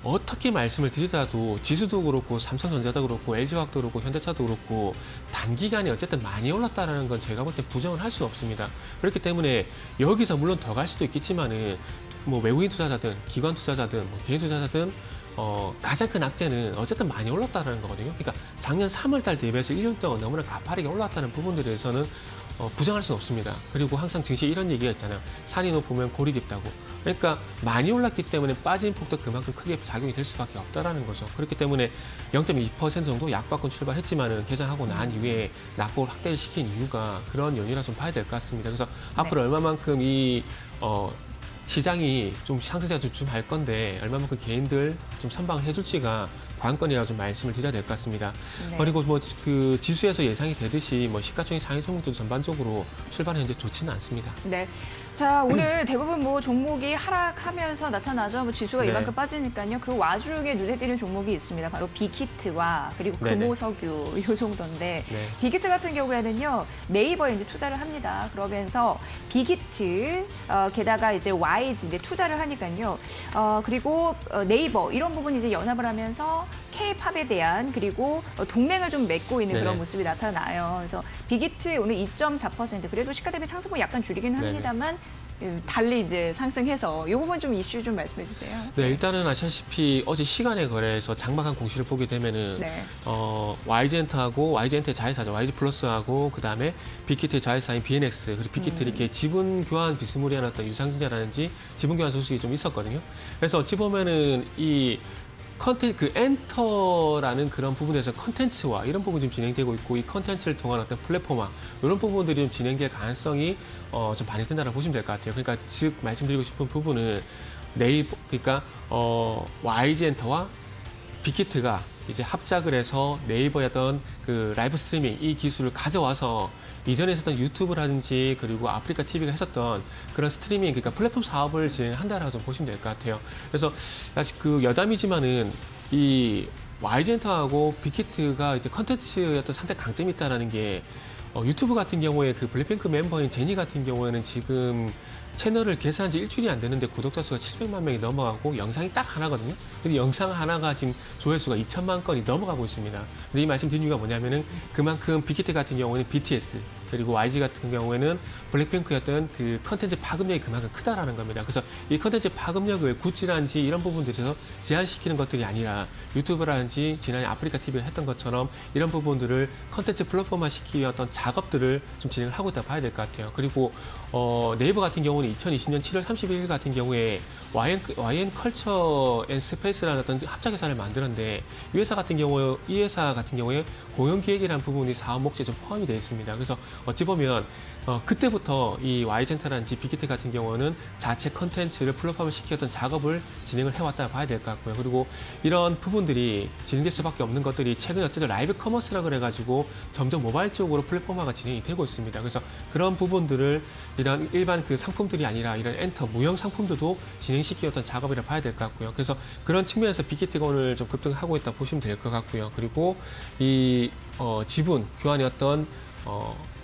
어떻게 말씀을 드리더라도 지수도 그렇고 삼성전자도 그렇고 LG화학도 그렇고 현대차도 그렇고 단기간에 어쨌든 많이 올랐다는 건 제가 볼 때 부정을 할 수는 없습니다. 그렇기 때문에 여기서 물론 더 갈 수도 있겠지만은 뭐 외국인 투자자든 기관 투자자든 뭐 개인 투자자든 가장 큰 악재는 어쨌든 많이 올랐다는 거거든요. 그러니까 작년 3월 달 대비해서 1년 동안 너무나 가파르게 올랐다는 부분들에 대해서는 부정할 수는 없습니다. 그리고 항상 증시에 이런 얘기가 있잖아요. 산이 높으면 골이 깊다고. 그러니까 많이 올랐기 때문에 빠진 폭도 그만큼 크게 작용이 될 수밖에 없다라는 거죠. 그렇기 때문에 0.2% 정도 약박권 출발했지만은 개장하고 난 이후에 낙폭을 확대를 시킨 이유가 그런 연유라 좀 봐야 될 것 같습니다. 그래서 앞으로 얼마만큼 시장이 좀 상승세가 좀 할 건데 얼마만큼 개인들 좀 선방을 해줄지가 관건이라고 좀 말씀을 드려야 될 것 같습니다. 네. 그리고 뭐 그 지수에서 예상이 되듯이 뭐 시가총액 상위 종목도 전반적으로 출발은 현재 좋지는 않습니다. 네. 자, 오늘 대부분 뭐 종목이 하락하면서 나타나죠. 뭐 지수가 네. 이만큼 빠지니까요. 그 와중에 눈에 띄는 종목이 있습니다. 바로 빅히트와 그리고 네네. 금호석유 요 정도인데 네. 빅히트 같은 경우에는요. 네이버에 이제 투자를 합니다. 그러면서 빅히트 게다가 이제 YG 이제 투자를 하니까요. 그리고 네이버 이런 부분이 이제 연합을 하면서 K-팝에 대한 그리고 동맹을 좀 맺고 있는 그런 네네. 모습이 나타나요. 그래서 빅히트 오늘 2.4% 그래도 시가 대비 상승폭 약간 줄이긴 네네. 합니다만 달리 이제 상승해서 이 부분 좀 이슈 좀 말씀해 주세요. 네, 일단은 아시다시피 어제 시간에 거래해서 장마감 공시를 보게 되면은 네. YG엔터하고 YG엔터의 자회사죠. YG플러스하고 그다음에 빅히트의 자회사인 BNX 그리고 빅히트 이렇게 지분 교환 비스무리한 어떤 유상증자라든지 지분 교환 소식이 좀 있었거든요. 그래서 어찌 보면은 이 그 엔터라는 그런 부분에서 컨텐츠와 이런 부분이 지금 진행되고 있고 이 컨텐츠를 통한 어떤 플랫폼화 이런 부분들이 좀 진행될 가능성이 좀 반영된다고 보시면 될 것 같아요. 그러니까 즉 말씀드리고 싶은 부분은 네이버 그러니까 YG엔터와 빅히트가 이제 합작을 해서 네이버의 어떤 그 라이브 스트리밍 이 기술을 가져와서 이전에 있었던 유튜브라든지 그리고 아프리카 TV가 했었던 그런 스트리밍 그러니까 플랫폼 사업을 진행한다라고 좀 보시면 될 것 같아요. 그래서 아직 그 여담이지만은 이 YG엔터하고 빅히트가 이제 컨텐츠의 어떤 상대 강점이 있다라는 게 유튜브 같은 경우에 그 블랙핑크 멤버인 제니 같은 경우에는 지금 채널을 개설한 지 일주일이 안 됐는데 구독자 수가 700만 명이 넘어가고 영상이 딱 하나거든요. 근데 영상 하나가 지금 조회수가 2천만 건이 넘어가고 있습니다. 근데 이 말씀 드린 이유가 뭐냐면은 그만큼 빅히트 같은 경우는 BTS 그리고 YG 같은 경우에는 블랙핑크였던 그 컨텐츠 파급력이 그만큼 크다라는 겁니다. 그래서 이 컨텐츠 파급력을 굿즈라든지 이런 부분들에서 제한시키는 것들이 아니라 유튜브라든지 지난해 아프리카 TV가 했던 것처럼 이런 부분들을 컨텐츠 플랫폼화 시키기 위한 어떤 작업들을 좀 진행을 하고 있다고 봐야 될 것 같아요. 그리고 네이버 같은 경우는 2020년 7월 31일 같은 경우에 YN 컬처 앤 스페이스라는 어떤 합작회사를 만들었는데 이 회사 같은 경우에 공연 기획이라는 부분이 사업 목적에 좀 포함이 되어 있습니다. 그래서 어찌 보면 그때부터 이 Y젠터라든지 빅히트 같은 경우는 자체 컨텐츠를 플랫폼을 시켰던 작업을 진행을 해왔다 봐야 될 것 같고요. 그리고 이런 부분들이 진행될 수밖에 없는 것들이 최근에 어쨌든 라이브 커머스라 그래가지고 점점 모바일 쪽으로 플랫폼화가 진행이 되고 있습니다. 그래서 그런 부분들을 이런 일반 그 상품들이 아니라 이런 엔터 무형 상품들도 진행시키었던 작업이라 봐야 될 것 같고요. 그래서 그런 측면에서 빅히트가 오늘 좀 급등하고 있다 보시면 될 것 같고요. 그리고 이 지분 교환이었던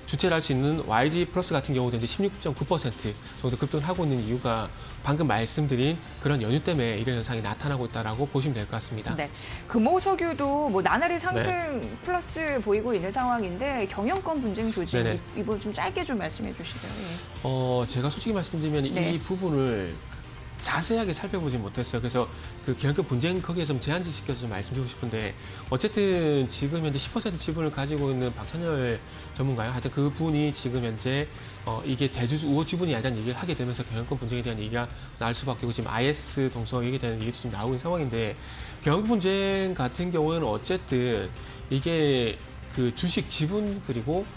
주체를 할 수 있는 YG 플러스 같은 경우도 이제 16.9% 정도 급등을 하고 있는 이유가 방금 말씀드린 그런 연휴 때문에 이런 현상이 나타나고 있다라고 보시면 될 것 같습니다. 네, 금호석유도 뭐 나날이 상승 플러스 보이고 있는 상황인데 경영권 분쟁 조짐 네네. 이 부분 좀 짧게 좀 말씀해 주시죠. 예. 제가 솔직히 말씀드리면 네. 이 부분을 자세하게 살펴보지 못했어요. 그래서 그 경영권 분쟁 거기에서 좀 제한시켜서 좀 말씀드리고 싶은데 어쨌든 지금 현재 10% 지분을 가지고 있는 박찬열 전문가요. 하여튼 그 분이 지금 현재 이게 대주주 우호 지분이 아니라는 얘기를 하게 되면서 경영권 분쟁에 대한 얘기가 나올 수밖에 없고 지금 IS 동서 얘기에 대한 얘기도 지금 나오고 있는 상황인데 경영권 분쟁 같은 경우에는 어쨌든 이게 그 주식 지분 그리고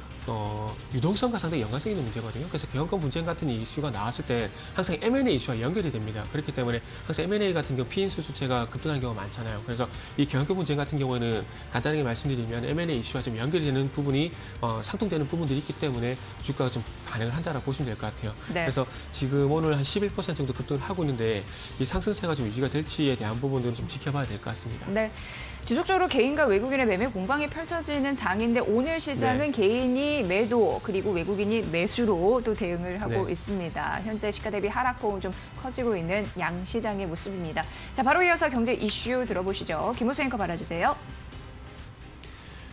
유동성과 상당히 연관성 있는 문제거든요. 그래서 경영권 분쟁 같은 이슈가 나왔을 때 항상 M&A 이슈와 연결이 됩니다. 그렇기 때문에 항상 M&A 같은 경우 피인수 주체가 급등하는 경우가 많잖아요. 그래서 이 경영권 분쟁 같은 경우에는 간단하게 말씀드리면 M&A 이슈와 좀 연결이 되는 부분이 상통되는 부분들이 있기 때문에 주가가 좀 반응을 한다라고 보시면 될 것 같아요. 네. 그래서 지금 오늘 한 11% 정도 급등을 하고 있는데 이 상승세가 좀 유지가 될지에 대한 부분들은 좀 지켜봐야 될 것 같습니다. 네. 지속적으로 개인과 외국인의 매매 공방이 펼쳐지는 장인데 오늘 시장은 개인이 매도 그리고 외국인이 매수로 또 대응을 하고 네. 있습니다. 현재 시가 대비 하락폭은 좀 커지고 있는 양 시장의 모습입니다. 자, 바로 이어서 경제 이슈 들어보시죠. 김호수 앵커 받아주세요.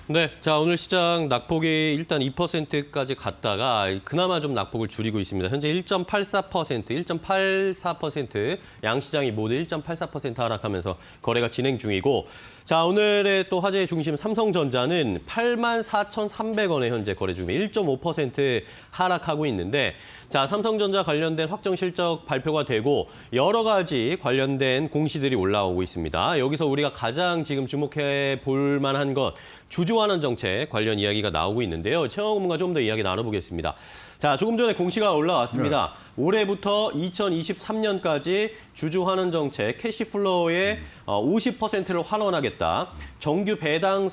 네, 자 오늘 시장 낙폭이 일단 2%까지 갔다가 그나마 좀 낙폭을 줄이고 있습니다. 현재 1.84%, 1.84% 양시장이 모두 1.84% 하락하면서 거래가 진행 중이고 자 오늘의 또 화제의 중심 삼성전자는 84,300원에 현재 거래 중에 1.5% 하락하고 있는데 자 삼성전자 관련된 확정 실적 발표가 되고 여러 가지 관련된 공시들이 올라오고 있습니다. 여기서 우리가 가장 지금 주목해 볼 만한 것 주주환원 정책 관련 이야기가 나오고 있는데요. 최영호 고문과 좀 더 이야기 나눠보겠습니다. 자, 조금 전에 공시가 올라왔습니다. 네. 올해부터 2023년까지 주주환원 정책 캐시플로우의 50%를 환원하겠다. 정규 배당을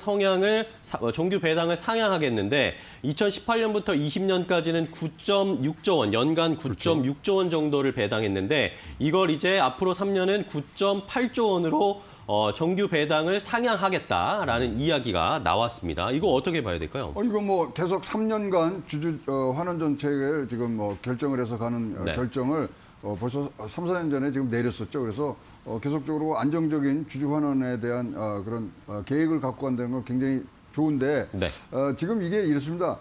상향하겠는데 2018년부터 20년까지는 9.6조 원, 연간 9.6조 원 정도를 배당했는데 이걸 이제 앞으로 3년은 9.8조 원으로 정규 배당을 상향하겠다라는 이야기가 나왔습니다. 이거 어떻게 봐야 될까요? 이거 뭐 계속 3년간 주주 환원 정책을 지금 뭐 결정을 해서 가는 네. 결정을 벌써 3, 4년 전에 지금 내렸었죠. 그래서 계속적으로 안정적인 주주 환원에 대한 그런 계획을 갖고 간다는 건 굉장히 좋은데 네. 지금 이게 이렇습니다.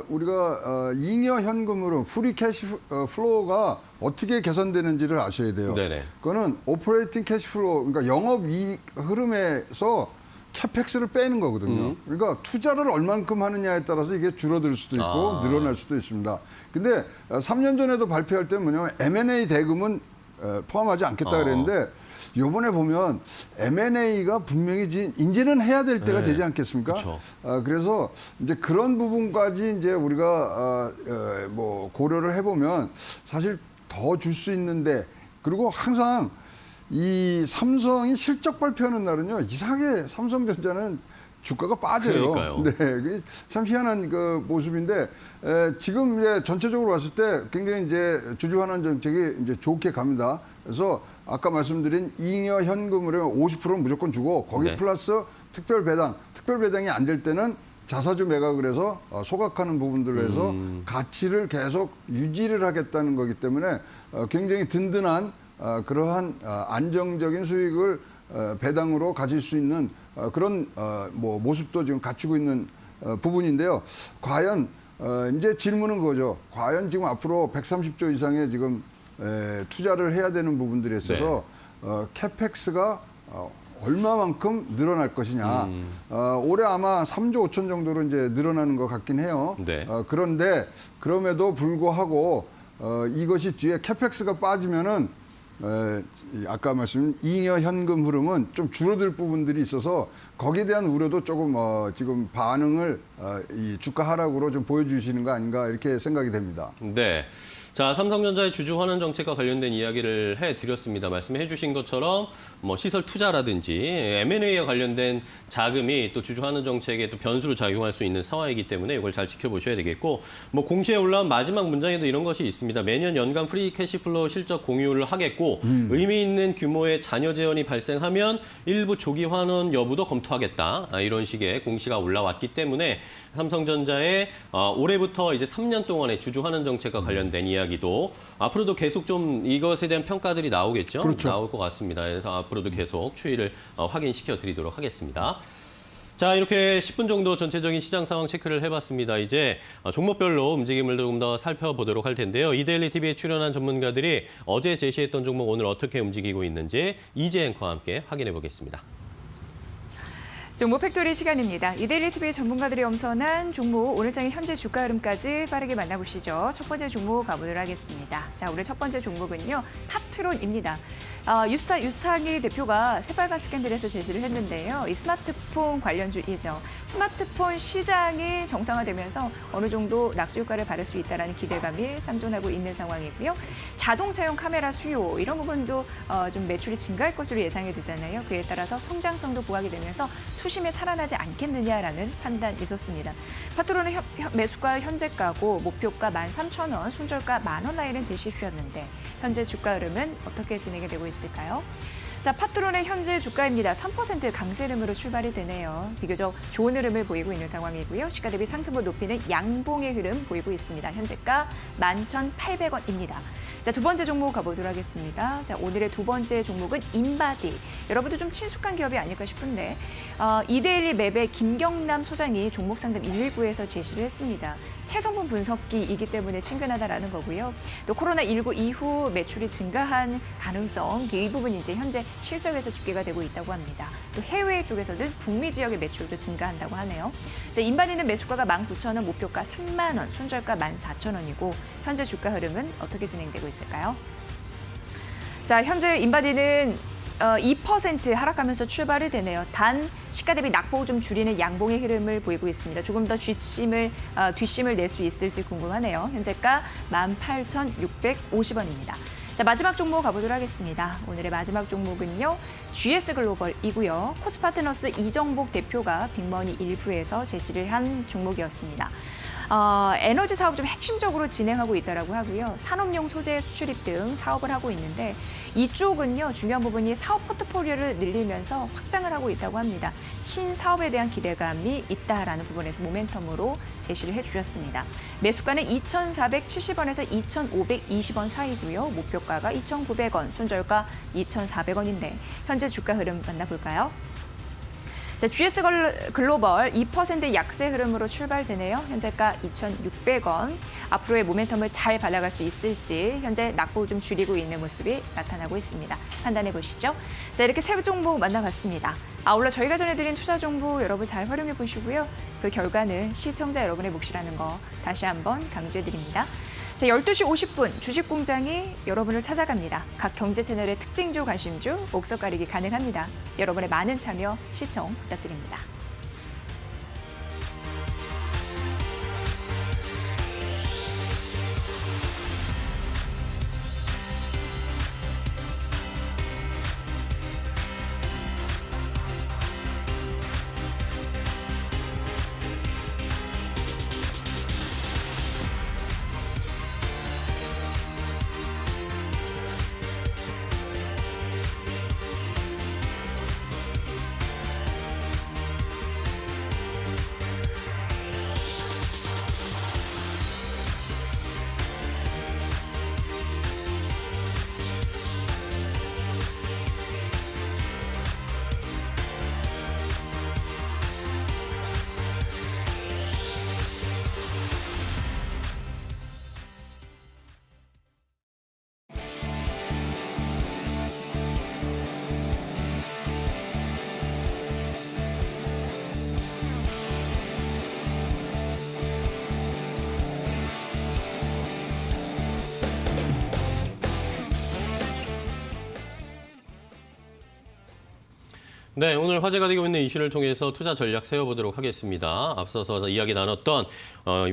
우리가 잉여 현금으로 프리 캐시 플로우가 어떻게 계산되는지를 아셔야 돼요. 네네. 그거는 오퍼레이팅 캐시 플로우, 그러니까 영업이익 흐름에서 캐펙스를 빼는 거거든요. 그러니까 투자를 얼만큼 하느냐에 따라서 이게 줄어들 수도 있고 늘어날 수도 있습니다. 근데 3년 전에도 발표할 때는 뭐냐면 M&A 대금은 포함하지 않겠다 그랬는데 요번에 보면 M&A가 분명히 이제는 해야 될 때가 네. 되지 않겠습니까? 그쵸. 그래서 이제 그런 부분까지 이제 우리가 뭐 고려를 해보면 사실 더 줄 수 있는데 그리고 항상 이 삼성이 실적 발표하는 날은요 이상하게 삼성전자는 주가가 빠져요. 그러니까요. 네, 그게 참 희한한 그 모습인데 지금 이제 전체적으로 봤을 때 굉장히 이제 주주 환원 정책이 이제 좋게 갑니다. 그래서 아까 말씀드린 잉여 현금으로 50%는 무조건 주고 거기 네. 플러스 특별 배당이 안 될 때는 자사주 매각을 해서 소각하는 부분들로 해서 가치를 계속 유지를 하겠다는 거기 때문에 굉장히 든든한 그러한 안정적인 수익을 배당으로 가질 수 있는 그런 뭐 모습도 지금 갖추고 있는 부분인데요. 과연 이제 질문은 그거죠. 과연 지금 앞으로 130조 이상의 지금 투자를 해야 되는 부분들에 있어서 캐펙스가 얼마만큼 늘어날 것이냐. 올해 아마 3조 5천 정도로 이제 늘어나는 것 같긴 해요. 네. 그런데 그럼에도 불구하고 이것이 뒤에 캐펙스가 빠지면은 아까 말씀 잉여 현금 흐름은 좀 줄어들 부분들이 있어서 거기에 대한 우려도 조금 지금 반응을 이 주가 하락으로 좀 보여주시는 거 아닌가 이렇게 생각이 됩니다. 네. 자, 삼성전자의 주주 환원 정책과 관련된 이야기를 해드렸습니다. 말씀해 주신 것처럼 뭐 시설 투자라든지 M&A와 관련된 자금이 또 주주 환원 정책에 또 변수로 작용할 수 있는 상황이기 때문에 이걸 잘 지켜보셔야 되겠고, 뭐 공시에 올라온 마지막 문장에도 이런 것이 있습니다. 매년 연간 프리 캐시플로우 실적 공유를 하겠고 의미 있는 규모의 자녀 재원이 발생하면 일부 조기 환원 여부도 검토하겠다. 이런 식의 공시가 올라왔기 때문에 삼성전자의 올해부터 이제 3년 동안의 주주 환원 정책과 관련된 이야기도 앞으로도 계속 좀 이것에 대한 평가들이 나오겠죠. 그렇죠. 나올 것 같습니다. 그래서 앞으로도 계속 추이를 확인시켜 드리도록 하겠습니다. 자, 이렇게 10분 정도 전체적인 시장 상황 체크를 해봤습니다. 이제 종목별로 움직임을 조금 더 살펴보도록 할 텐데요. 이데일리 TV에 출연한 전문가들이 어제 제시했던 종목 오늘 어떻게 움직이고 있는지 이재 앵커와 함께 확인해 보겠습니다. 종목 팩토리 시간입니다. 이데일리 TV의 전문가들이 엄선한 종목 오늘장의 현재 주가 흐름까지 빠르게 만나보시죠. 첫 번째 종목 가보도록 하겠습니다. 자, 오늘 첫 번째 종목은요, 파트론입니다. 유스타 유창희 대표가 새빨간 스캔들에서 제시를 했는데요. 이 스마트폰 관련주이죠. 스마트폰 시장이 정상화되면서 어느 정도 낙수 효과를 받을 수 있다는 기대감이 상존하고 있는 상황이고요. 자동차용 카메라 수요 이런 부분도 좀 매출이 증가할 것으로 예상이 되잖아요. 그에 따라서 성장성도 부각이 되면서 투심에 살아나지 않겠느냐라는 판단이 있었습니다. 파트론은 매수가 현재가고 목표가 13,000원, 손절가 10,000원 라인은 제시 주셨는데 현재 주가 흐름은 어떻게 진행이 되고 있을까요? 자, 파트론의 현재 주가입니다. 3% 강세 흐름으로 출발이 되네요. 비교적 좋은 흐름을 보이고 있는 상황이고요. 시가 대비 상승분 높이는 양봉의 흐름 보이고 있습니다. 현재가 11,800원입니다. 자, 두 번째 종목 가보도록 하겠습니다. 자, 오늘의 두 번째 종목은 인바디. 여러분도 좀 친숙한 기업이 아닐까 싶은데 이데일리 맵의 김경남 소장이 종목 상담 119에서 제시를 했습니다. 체성분 분석기이기 때문에 친근하다라는 거고요. 또 코로나19 이후 매출이 증가한 가능성, 이 부분이 이제 현재 실적에서 집계가 되고 있다고 합니다. 또 해외 쪽에서는 북미 지역의 매출도 증가한다고 하네요. 자, 인바디는 매수가가 19,000원, 목표가 3만 원, 손절가 14,000원이고 현재 주가 흐름은 어떻게 진행되고 있을까요? 자, 현재 인바디는 2% 하락하면서 출발이 되네요. 단 시가 대비 낙폭을 좀 줄이는 양봉의 흐름을 보이고 있습니다. 조금 더 뒷심을 낼 수 있을지 궁금하네요. 현재가 18,650원입니다. 자, 마지막 종목 가보도록 하겠습니다. 오늘의 마지막 종목은요, GS 글로벌이고요. 코스파트너스 이정복 대표가 빅머니 일부에서 제시를 한 종목이었습니다. 에너지 사업 좀 핵심적으로 진행하고 있다라고 하고요. 산업용 소재 수출입 등 사업을 하고 있는데 이쪽은요, 중요한 부분이 사업 포트폴리오를 늘리면서 확장을 하고 있다고 합니다. 신사업에 대한 기대감이 있다라는 부분에서 모멘텀으로 제시를 해주셨습니다. 매수가는 2,470원에서 2,520원 사이고요. 목표가가 2,900원, 손절가 2,400원인데 현재 주가 흐름 만나볼까요? 자, GS 글로벌 2% 약세 흐름으로 출발되네요. 현재가 2,600원. 앞으로의 모멘텀을 잘 받아갈 수 있을지 현재 낙폭을 좀 줄이고 있는 모습이 나타나고 있습니다. 판단해 보시죠. 자, 이렇게 세 종목 만나봤습니다. 아울러 저희가 전해드린 투자 정보 여러분 잘 활용해 보시고요. 그 결과는 시청자 여러분의 몫이라는 거 다시 한번 강조해 드립니다. 자, 12시 50분 주식공장이 여러분을 찾아갑니다. 각 경제 채널의 특징주, 관심주, 옥석 가리기 가능합니다. 여러분의 많은 참여, 시청 부탁드립니다. 네, 오늘 화제가 되고 있는 이슈를 통해서 투자 전략 세워보도록 하겠습니다. 앞서서 이야기 나눴던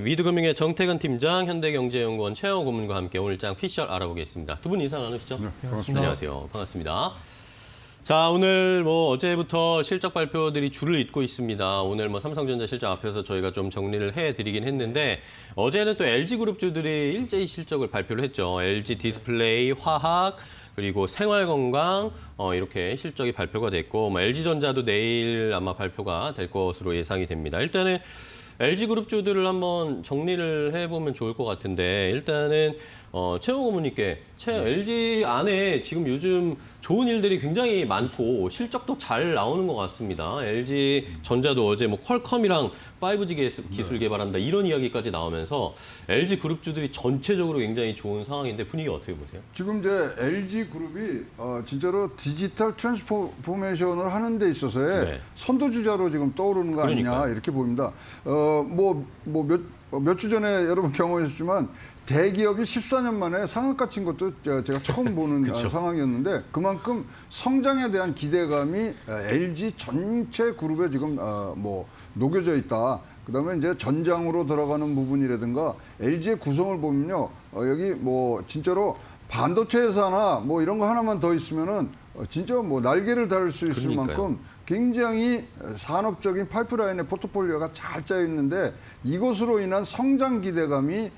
위드금융의 정태근 팀장, 현대경제연구원 최영호 고문과 함께 오늘 장 피셜 알아보겠습니다. 두 분 인사 나누시죠? 네, 반갑습니다. 안녕하세요. 반갑습니다. 자, 오늘 어제부터 실적 발표들이 줄을 잇고 있습니다. 오늘 삼성전자 실적 앞에서 저희가 좀 정리를 해드리긴 했는데 어제는 또 LG그룹주들이 일제히 실적을 발표를 했죠. LG 디스플레이, 화학, 그리고 생활건강 이렇게 실적이 발표가 됐고 LG전자도 내일 아마 발표가 될 것으로 예상이 됩니다. 일단은 LG그룹주들을 한번 정리를 해보면 좋을 것 같은데 일단은 최영호 고문님께 LG 안에 지금 요즘 좋은 일들이 굉장히 많고 실적도 잘 나오는 것 같습니다. LG전자도 어제 퀄컴이랑 5G 기술 개발한다 이런 이야기까지 나오면서 LG그룹주들이 전체적으로 굉장히 좋은 상황인데 분위기 어떻게 보세요? 지금 이제 LG그룹이 진짜로 디지털 트랜스포메이션을 하는 데 있어서의 네. 선도주자로 지금 떠오르는 거 아니냐 그러니까요. 이렇게 보입니다. 몇 주 전에 여러분 경험하셨지만 대기업이 14년 만에 상한가 친 것도 제가 처음 보는 상황이었는데 그만큼 성장에 대한 기대감이 LG 전체 그룹에 지금 녹여져 있다. 그다음에 이제 전장으로 들어가는 부분이라든가 LG의 구성을 보면요. 여기 진짜로 반도체 회사나 이런 거 하나만 더 있으면은 진짜 날개를 달 수 있을 그러니까요. 만큼 굉장히 산업적인 파이프라인의 포트폴리오가 잘 짜여 있는데 이것으로 인한 성장 기대감이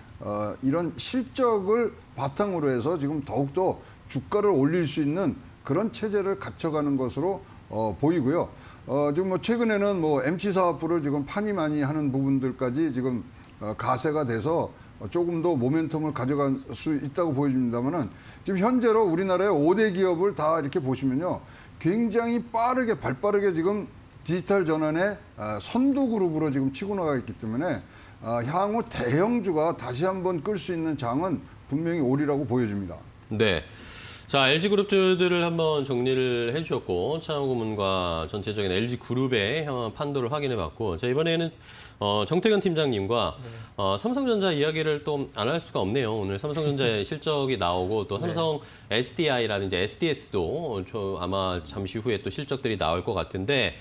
이런 실적을 바탕으로 해서 지금 더욱더 주가를 올릴 수 있는 그런 체제를 갖춰가는 것으로 보이고요. 지금 최근에는 MC 사업부를 지금 판이 많이 하는 부분들까지 지금 가세가 돼서 조금 더 모멘텀을 가져갈 수 있다고 보여집니다만은 지금 현재로 우리나라의 5대 기업을 다 이렇게 보시면요. 굉장히 발빠르게 지금 디지털 전환의 선도 그룹으로 지금 치고 나가 있기 때문에 향후 대형주가 다시 한번 끌 수 있는 장은 분명히 오리라고 보여집니다. 네. 자, LG그룹주들을 한번 정리를 해주셨고 차영호 고문과 전체적인 LG그룹의 향후 판도를 확인해봤고 자, 이번에는 정태근 팀장님과 삼성전자 이야기를 또 안 할 수가 없네요. 오늘 삼성전자의 실적이 나오고 또 삼성 SDI라든지 SDS도 아마 잠시 후에 또 실적들이 나올 것 같은데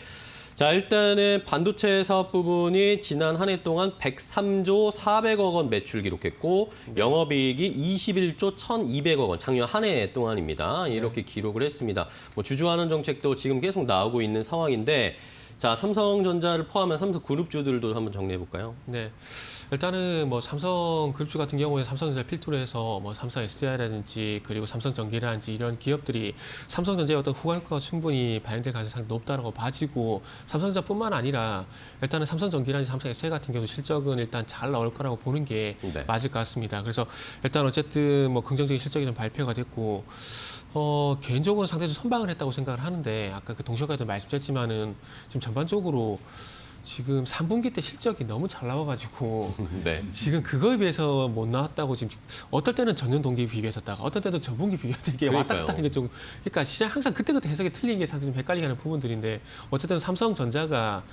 자, 일단은 반도체 사업 부분이 지난 한 해 동안 103조 400억 원 매출 기록했고 영업이익이 21조 1,200억 원, 작년 한 해 동안입니다. 이렇게 기록을 했습니다. 주주환원 정책도 지금 계속 나오고 있는 상황인데 자, 삼성전자를 포함한 삼성그룹주들도 한번 정리해 볼까요? 네. 일단은 삼성그룹주 같은 경우에 삼성전자 필두로 해서 삼성 SDI라든지 그리고 삼성전기라든지 이런 기업들이 삼성전자의 어떤 후광 효과가 충분히 반영될 가능성이 높다라고 봐지고 삼성전자뿐만 아니라 일단은 삼성전기라든지 삼성 SDI 같은 경우 실적은 일단 잘 나올 거라고 보는 게 네. 맞을 것 같습니다. 그래서 일단 어쨌든 긍정적인 실적이 좀 발표가 됐고 개인적으로는 상대적으로 선방을 했다고 생각을 하는데 아까 그 동시에도 말씀드렸지만은 지금 전반적으로 지금 3분기 때 실적이 너무 잘 나와가지고 네. 지금 그거에 비해서 못 나왔다고 지금 어떨 때는 전년 동기에 비교했었다가 어떨 때도 전분기 비교했던 게 왔다 갔다 하는 게 좀 그러니까 시장 항상 그때그때 해석이 틀린 게 상당히 좀 헷갈리게 하는 부분들인데 어쨌든 삼성전자가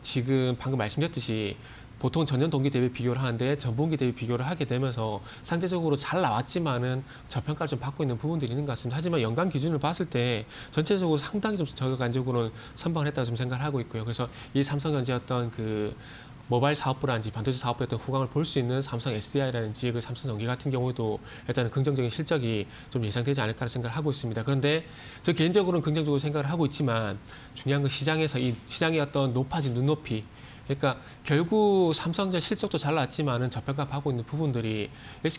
지금 방금 말씀드렸듯이 보통 전년 동기 대비 비교를 하는데 전분기 대비 비교를 하게 되면서 상대적으로 잘 나왔지만은 저평가를 좀 받고 있는 부분들이 있는 것 같습니다. 하지만 연간 기준을 봤을 때 전체적으로 상당히 좀 저간적으로는 선방을 했다고 좀 생각을 하고 있고요. 그래서 이 삼성전자의 어떤 그 모바일 사업부라든지 반도체 사업부의 어떤 후광을 볼 수 있는 삼성 SDI라든지 그 삼성전기 같은 경우에도 일단은 긍정적인 실적이 좀 예상되지 않을까 생각을 하고 있습니다. 그런데 저 개인적으로는 긍정적으로 생각을 하고 있지만 중요한 건 시장에서 이 시장의 어떤 높아진 눈높이 그러니까 결국 삼성전자 실적도 잘 나왔지만은 저평가하고 있는 부분들이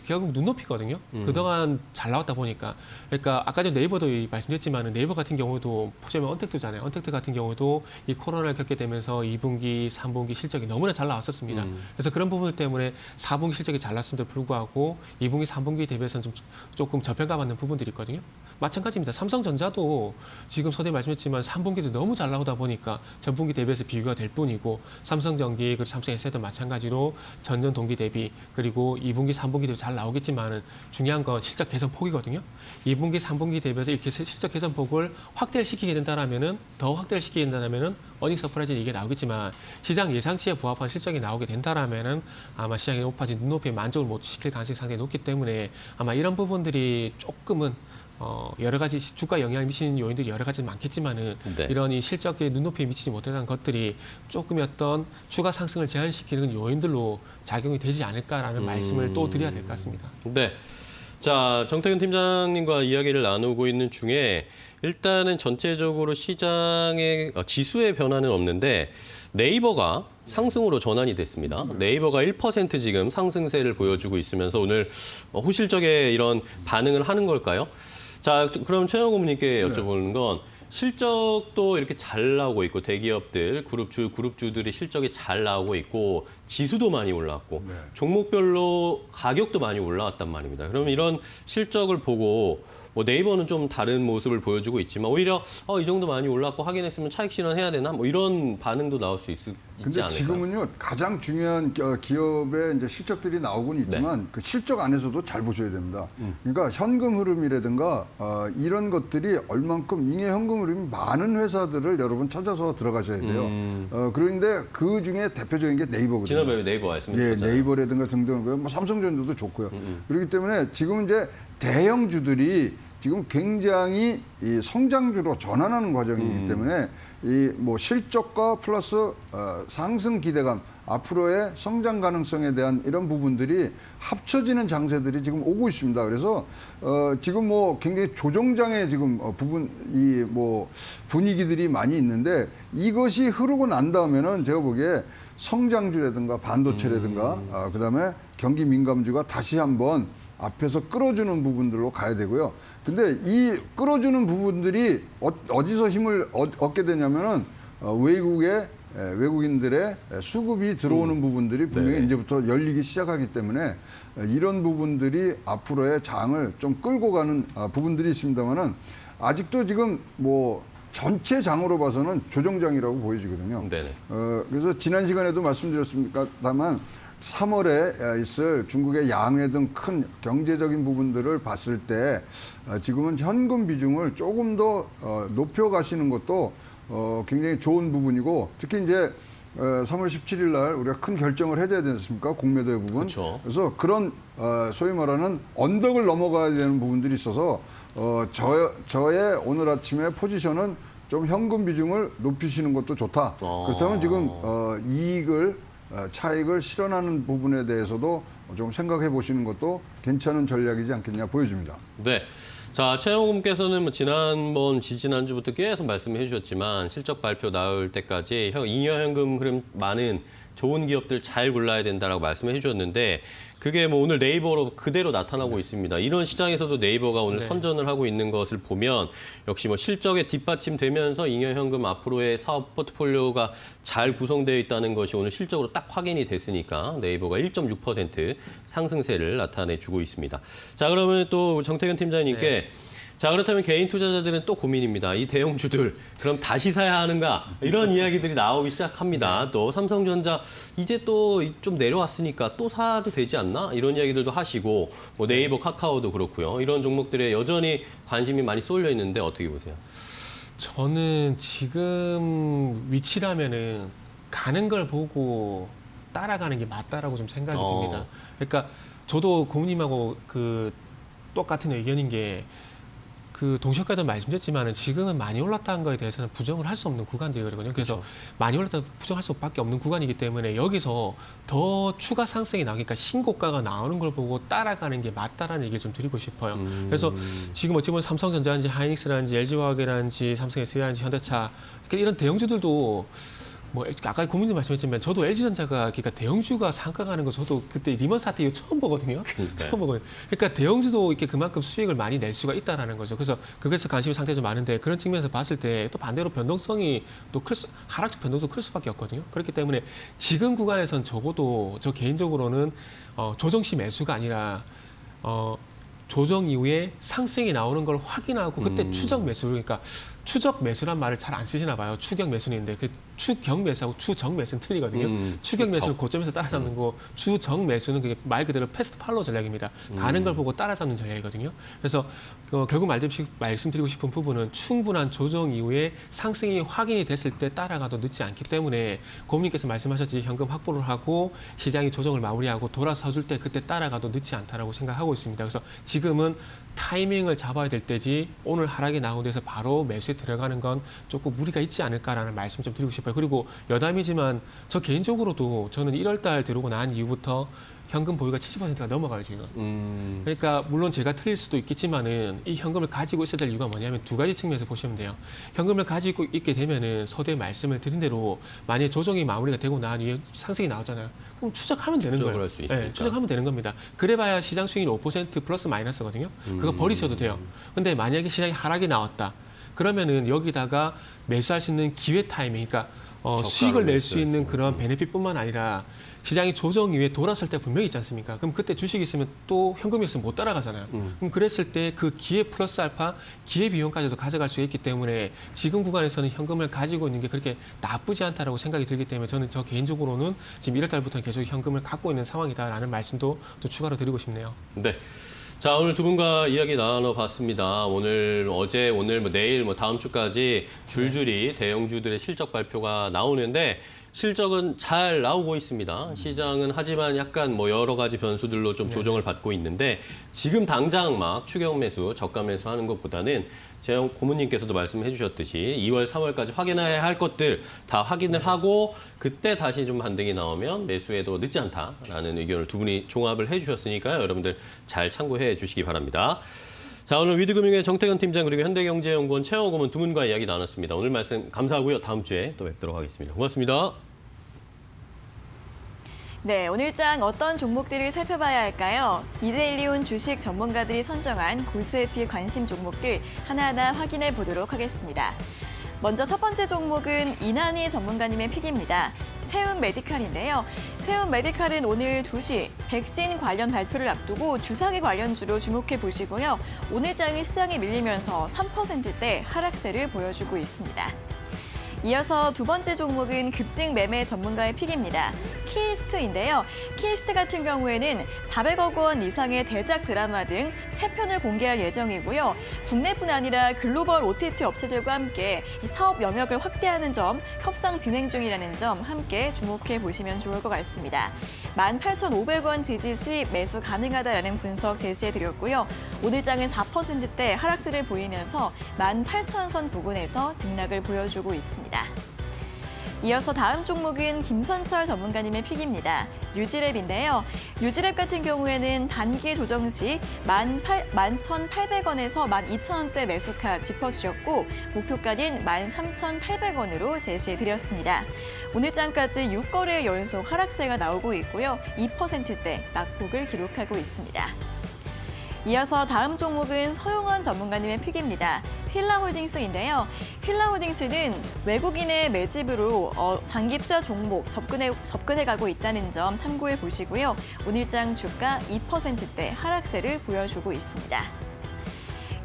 결국 눈높이거든요. 그동안 잘 나왔다 보니까 그러니까 아까 전 네이버도 말씀드렸지만은 네이버 같은 경우도 보자면 언택트잖아요. 언택트 같은 경우도 이 코로나를 겪게 되면서 2분기, 3분기 실적이 너무나 잘 나왔었습니다. 그래서 그런 부분들 때문에 4분기 실적이 잘 나왔음에도 불구하고 2분기, 3분기 대비해서는 조금 저평가받는 부분들이 있거든요. 마찬가지입니다. 삼성전자도 지금 서두에 말씀했지만 3분기도 너무 잘 나오다 보니까 전분기 대비해서 비교가 될 뿐이고 삼성전기 그리고 삼성 SDI도 마찬가지로 전년 동기 대비 그리고 2분기, 3분기 대비 잘 나오겠지만은 중요한 건 실적 개선 폭이거든요. 2분기, 3분기 대비해서 이렇게 실적 개선 폭을 확대를 시키게 된다라면은 더 확대를 시키게 된다라면은 어닝 서프라이즈는 이게 나오겠지만 시장 예상치에 부합한 실적이 나오게 된다라면은 아마 시장의 높아진 눈높이에 만족을 못 시킬 가능성이 상당히 높기 때문에 아마 이런 부분들이 조금은 여러 가지 주가 영향을 미치는 요인들이 여러 가지 많겠지만은 네. 이런 이 실적에 눈높이에 미치지 못했던 것들이 조금의 어떤 추가 상승을 제한시키는 요인들로 작용이 되지 않을까라는 말씀을 또 드려야 될 것 같습니다. 네. 자, 정태근 팀장님과 이야기를 나누고 있는 중에 일단은 전체적으로 시장의 지수의 변화는 없는데 네이버가 상승으로 전환이 됐습니다. 네이버가 1% 지금 상승세를 보여주고 있으면서 오늘 호실적의 이런 반응을 하는 걸까요? 자, 그럼 최영 고문님께 여쭤보는 건 실적도 이렇게 잘 나오고 있고 대기업들, 그룹주들이 실적이 잘 나오고 있고 지수도 많이 올랐고 종목별로 가격도 많이 올라왔단 말입니다. 그럼 이런 실적을 보고 뭐 네이버는 좀 다른 모습을 보여주고 있지만 오히려 이 정도 많이 올랐고 확인했으면 차익 실현해야 되나? 뭐 이런 반응도 나올 수 있지 근데 않을까요? 지금은요 가장 중요한 기업의 이제 실적들이 나오곤 있지만 그 실적 안에서도 잘 보셔야 됩니다. 그러니까 현금 흐름이라든가 이런 것들이 얼만큼 잉여 현금 흐름이 많은 회사들을 여러분 찾아서 들어가셔야 돼요. 그런데 그 중에 대표적인 게 네이버거든요. 지난번에 네이버 말씀해 주셨잖아요. 네이버라든가 등등 뭐 삼성전자도 좋고요. 그렇기 때문에 지금 이제 대형주들이 지금 굉장히 이 성장주로 전환하는 과정이기 때문에 이 뭐 실적과 플러스 상승 기대감, 앞으로의 성장 가능성에 대한 이런 부분들이 합쳐지는 장세들이 지금 오고 있습니다. 그래서 지금 뭐 굉장히 조정장의 지금 이 뭐 분위기들이 많이 있는데 이것이 흐르고 난 다음에는 제가 보기에 성장주라든가 반도체라든가 그다음에 경기 민감주가 다시 한번 앞에서 끌어주는 부분들로 가야 되고요. 근데 이 끌어주는 부분들이 어디서 힘을 얻게 되냐면은 외국인들의 수급이 들어오는 부분들이 분명히 이제부터 열리기 시작하기 때문에 이런 부분들이 앞으로의 장을 좀 끌고 가는 부분들이 있습니다만은 아직도 지금 뭐 전체 장으로 봐서는 조정장이라고 보여지거든요. 네네. 그래서 지난 시간에도 말씀드렸습니다만 3월에 있을 중국의 양회 등 큰 경제적인 부분들을 봤을 때 지금은 현금 비중을 조금 더 높여가시는 것도 굉장히 좋은 부분이고 특히 이제 3월 17일 날 우리가 큰 결정을 해야 되지 않습니까? 공매도의 부분. 그렇죠. 그래서 그런 소위 말하는 언덕을 넘어가야 되는 부분들이 있어서 저의 오늘 아침의 포지션은 좀 현금 비중을 높이시는 것도 좋다. 그렇다면 지금 차익을 실현하는 부분에 대해서도 좀 생각해 보시는 것도 괜찮은 전략이지 않겠냐 보여집니다. 네. 자, 최영훈께서는 뭐 지지난주부터 계속 말씀해 주셨지만 실적 발표 나올 때까지 잉여 현금 흐름 많은 좋은 기업들 잘 골라야 된다라고 말씀해 주셨는데 그게 뭐 오늘 네이버로 그대로 나타나고 있습니다. 이런 시장에서도 네이버가 오늘 선전을 하고 있는 것을 보면 역시 뭐 실적에 뒷받침되면서 잉여 현금 앞으로의 사업 포트폴리오가 잘 구성되어 있다는 것이 오늘 실적으로 딱 확인이 됐으니까 네이버가 1.6% 상승세를 나타내주고 있습니다. 자, 그러면 또 정태근 팀장님께 자, 그렇다면 개인 투자자들은 또 고민입니다. 이 대형주들 그럼 다시 사야 하는가? 이런 이야기들이 나오기 시작합니다. 또 삼성전자 이제 또 좀 내려왔으니까 또 사도 되지 않나? 이런 이야기들도 하시고 뭐 네이버, 카카오도 그렇고요. 이런 종목들에 여전히 관심이 많이 쏠려 있는데 어떻게 보세요? 저는 지금 위치라면은 가는 걸 보고 따라가는 게 맞다라고 좀 생각이 듭니다. 그러니까 저도 고모님하고 그 똑같은 의견인 게 그 동시에도 말씀드렸지만은 지금은 많이 올랐다는 거에 대해서는 부정을 할 수 없는 구간들이거든요. 그래서 많이 올랐다 부정할 수밖에 없는 구간이기 때문에 여기서 더 추가 상승이 나오니까 신고가가 나오는 걸 보고 따라가는 게 맞다라는 얘기를 좀 드리고 싶어요. 그래서 지금 어찌 보면 삼성전자라든지 하이닉스라든지 LG화학이라든지 삼성 SDI라든지 현대차 이런 대형주들도 뭐 아까 고문님 말씀했지만 저도 LG전자가 그러니까 대형주가 상승하는 거 저도 그때 리먼 사태 이후 처음 보거든요. 처음 보거든요. 그러니까 대형주도 이렇게 그만큼 수익을 많이 낼 수가 있다라는 거죠. 그래서 그것에서 관심이 상당히 좀 많은데 그런 측면에서 봤을 때 또 반대로 변동성이 또 하락적 변동성 클 수밖에 없거든요. 그렇기 때문에 지금 구간에선 적어도 저 개인적으로는 조정시 매수가 아니라 조정 이후에 상승이 나오는 걸 확인하고 그때 추정 매수 그러니까 추적 매수란 말을 잘 안 쓰시나 봐요. 추격 매수는 있는데 그 추격 매수하고 추정 매수는 틀리거든요. 추격 매수는 고점에서 따라잡는 거, 추정 매수는 그게 말 그대로 패스트 팔로우 전략입니다. 가는 걸 보고 따라잡는 전략이거든요. 그래서 결국 말씀드리고 싶은 부분은 충분한 조정 이후에 상승이 확인이 됐을 때 따라가도 늦지 않기 때문에 고객님께서 말씀하셨듯이 현금 확보를 하고 시장이 조정을 마무리하고 돌아서 줄 때 그때 따라가도 늦지 않다라고 생각하고 있습니다. 그래서 지금은 타이밍을 잡아야 될 때지 오늘 하락이 나온 데서 바로 매수에 들어가는 건 조금 무리가 있지 않을까라는 말씀 좀 드리고 싶어요. 그리고 여담이지만 저 개인적으로도 저는 1월 달 들어오고 난 이후부터 현금 보유가 70%가 넘어가요, 지금. 그러니까 물론 제가 틀릴 수도 있겠지만은 이 현금을 가지고 있어야 될 이유가 뭐냐면 두 가지 측면에서 보시면 돼요. 현금을 가지고 있게 되면은 서두에 말씀을 드린 대로 만약에 조정이 마무리가 되고 난 이후에 상승이 나오잖아요. 그럼 추적하면 되는 거예요. 할 수 있으니까. 네, 추적하면 되는 겁니다. 그래봐야 시장 수익률 5% 플러스 마이너스거든요. 그거 버리셔도 돼요. 근데 만약에 시장이 하락이 나왔다. 그러면은 여기다가 매수할 수 있는 기회 타이밍, 그러니까 수익을 낼 수 있는 그런 베네핏뿐만 아니라 시장이 조정 이후에 돌았을 때 분명히 있지 않습니까? 그럼 그때 주식이 있으면 또 현금이 있으면 못 따라가잖아요. 그럼 그랬을 때 그 기회 플러스 알파, 기회 비용까지도 가져갈 수 있기 때문에 지금 구간에서는 현금을 가지고 있는 게 그렇게 나쁘지 않다라고 생각이 들기 때문에 저는 저 개인적으로는 지금 1월 달부터는 계속 현금을 갖고 있는 상황이다라는 말씀도 또 추가로 드리고 싶네요. 네. 자, 오늘 두 분과 이야기 나눠봤습니다. 오늘, 어제, 오늘, 내일, 다음 주까지 줄줄이 대형주들의 실적 발표가 나오는데 실적은 잘 나오고 있습니다. 시장은 하지만 약간 여러 가지 변수들로 좀 조정을 받고 있는데 지금 당장 막 추격 매수, 저가 매수 하는 것보다는 재영 고문님께서도 말씀해 주셨듯이 2월, 3월까지 확인해야 할 것들 다 확인을 하고 그때 다시 좀 반등이 나오면 매수해도 늦지 않다라는 의견을 두 분이 종합을 해 주셨으니까요. 여러분들 잘 참고해 주시기 바랍니다. 자, 오늘 위드금융의 정태근 팀장 그리고 현대경제연구원 최영호 고문 두 분과 이야기 나눴습니다. 오늘 말씀 감사하고요. 다음 주에 또 뵙도록 하겠습니다. 고맙습니다. 네, 오늘장 어떤 종목들을 살펴봐야 할까요? 이데일리온 주식 전문가들이 선정한 골수의 피 관심 종목들 하나하나 확인해 보도록 하겠습니다. 먼저 첫 번째 종목은 이난희 전문가님의 픽입니다. 세운 메디칼인데요. 세운 메디칼은 오늘 2시 백신 관련 발표를 앞두고 주사기 관련주로 주목해 보시고요. 오늘장이 시장에 밀리면서 3%대 하락세를 보여주고 있습니다. 이어서 두 번째 종목은 급등 매매 전문가의 픽입니다. 키이스트인데요. 키이스트 같은 경우에는 400억 원 이상의 대작 드라마 등 3편을 공개할 예정이고요. 국내뿐 아니라 글로벌 OTT 업체들과 함께 사업 영역을 확대하는 점, 협상 진행 중이라는 점 함께 주목해 보시면 좋을 것 같습니다. 18,500원 지지 시 매수 가능하다라는 분석 제시해드렸고요. 오늘장은 4%대 하락세를 보이면서 18,000선 부근에서 등락을 보여주고 있습니다. 이어서 다음 종목은 김선철 전문가님의 픽입니다. 유지랩인데요. 유지랩 같은 경우에는 단기 조정 시 11,800원에서 12,000원대 매수가 짚어주셨고 목표가는 13,800원으로 제시해드렸습니다. 오늘장까지 6거래 연속 하락세가 나오고 있고요. 2%대 낙폭을 기록하고 있습니다. 이어서 다음 종목은 서용원 전문가님의 픽입니다. 휠라홀딩스인데요. 휠라홀딩스는 외국인의 매집으로 장기 투자 종목 접근해가고 있다는 점 참고해 보시고요. 오늘장 주가 2%대 하락세를 보여주고 있습니다.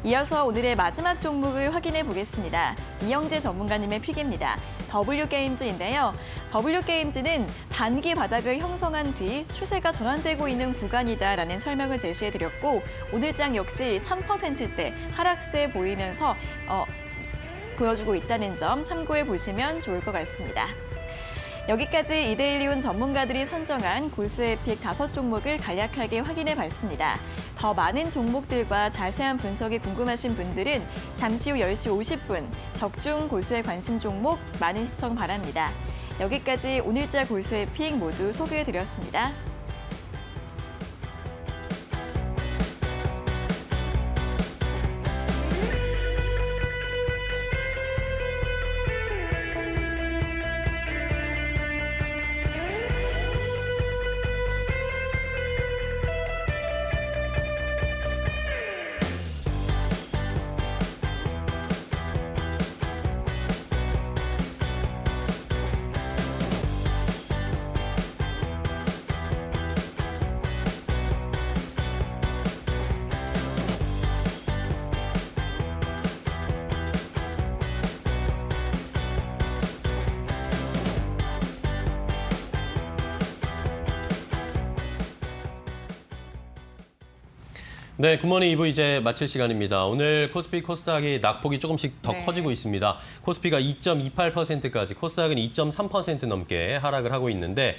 이어서 오늘의 마지막 종목을 확인해 보겠습니다. 이영재 전문가님의 픽입니다. W게임즈인데요. W게임즈는 단기 바닥을 형성한 뒤 추세가 전환되고 있는 구간이다라는 설명을 제시해드렸고 오늘장 역시 3%대 하락세 보이면서 보여주고 있다는 점 참고해 보시면 좋을 것 같습니다. 여기까지 이데일리온 전문가들이 선정한 골수의 픽 5종목을 간략하게 확인해 봤습니다. 더 많은 종목들과 자세한 분석이 궁금하신 분들은 잠시 후 10시 50분 적중 골수의 관심 종목 많은 시청 바랍니다. 여기까지 오늘자 골수의 픽 모두 소개해 드렸습니다. 네, 굿모닝 2부 이제 마칠 시간입니다. 오늘 코스피, 코스닥이 낙폭이 조금씩 더 네. 커지고 있습니다. 코스피가 2.28%까지, 코스닥은 2.3% 넘게 하락을 하고 있는데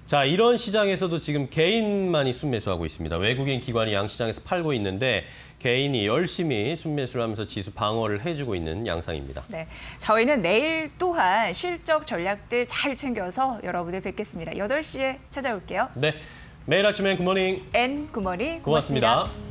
자, 이런 시장에서도 지금 개인만이 순매수하고 있습니다. 외국인 기관이 양시장에서 팔고 있는데 개인이 열심히 순매수를 하면서 지수 방어를 해주고 있는 양상입니다. 네, 저희는 내일 또한 실적 전략들 잘 챙겨서 여러분을 뵙겠습니다. 8시에 찾아올게요. 네, 매일 아침엔 굿모닝 굿모닝 고맙습니다.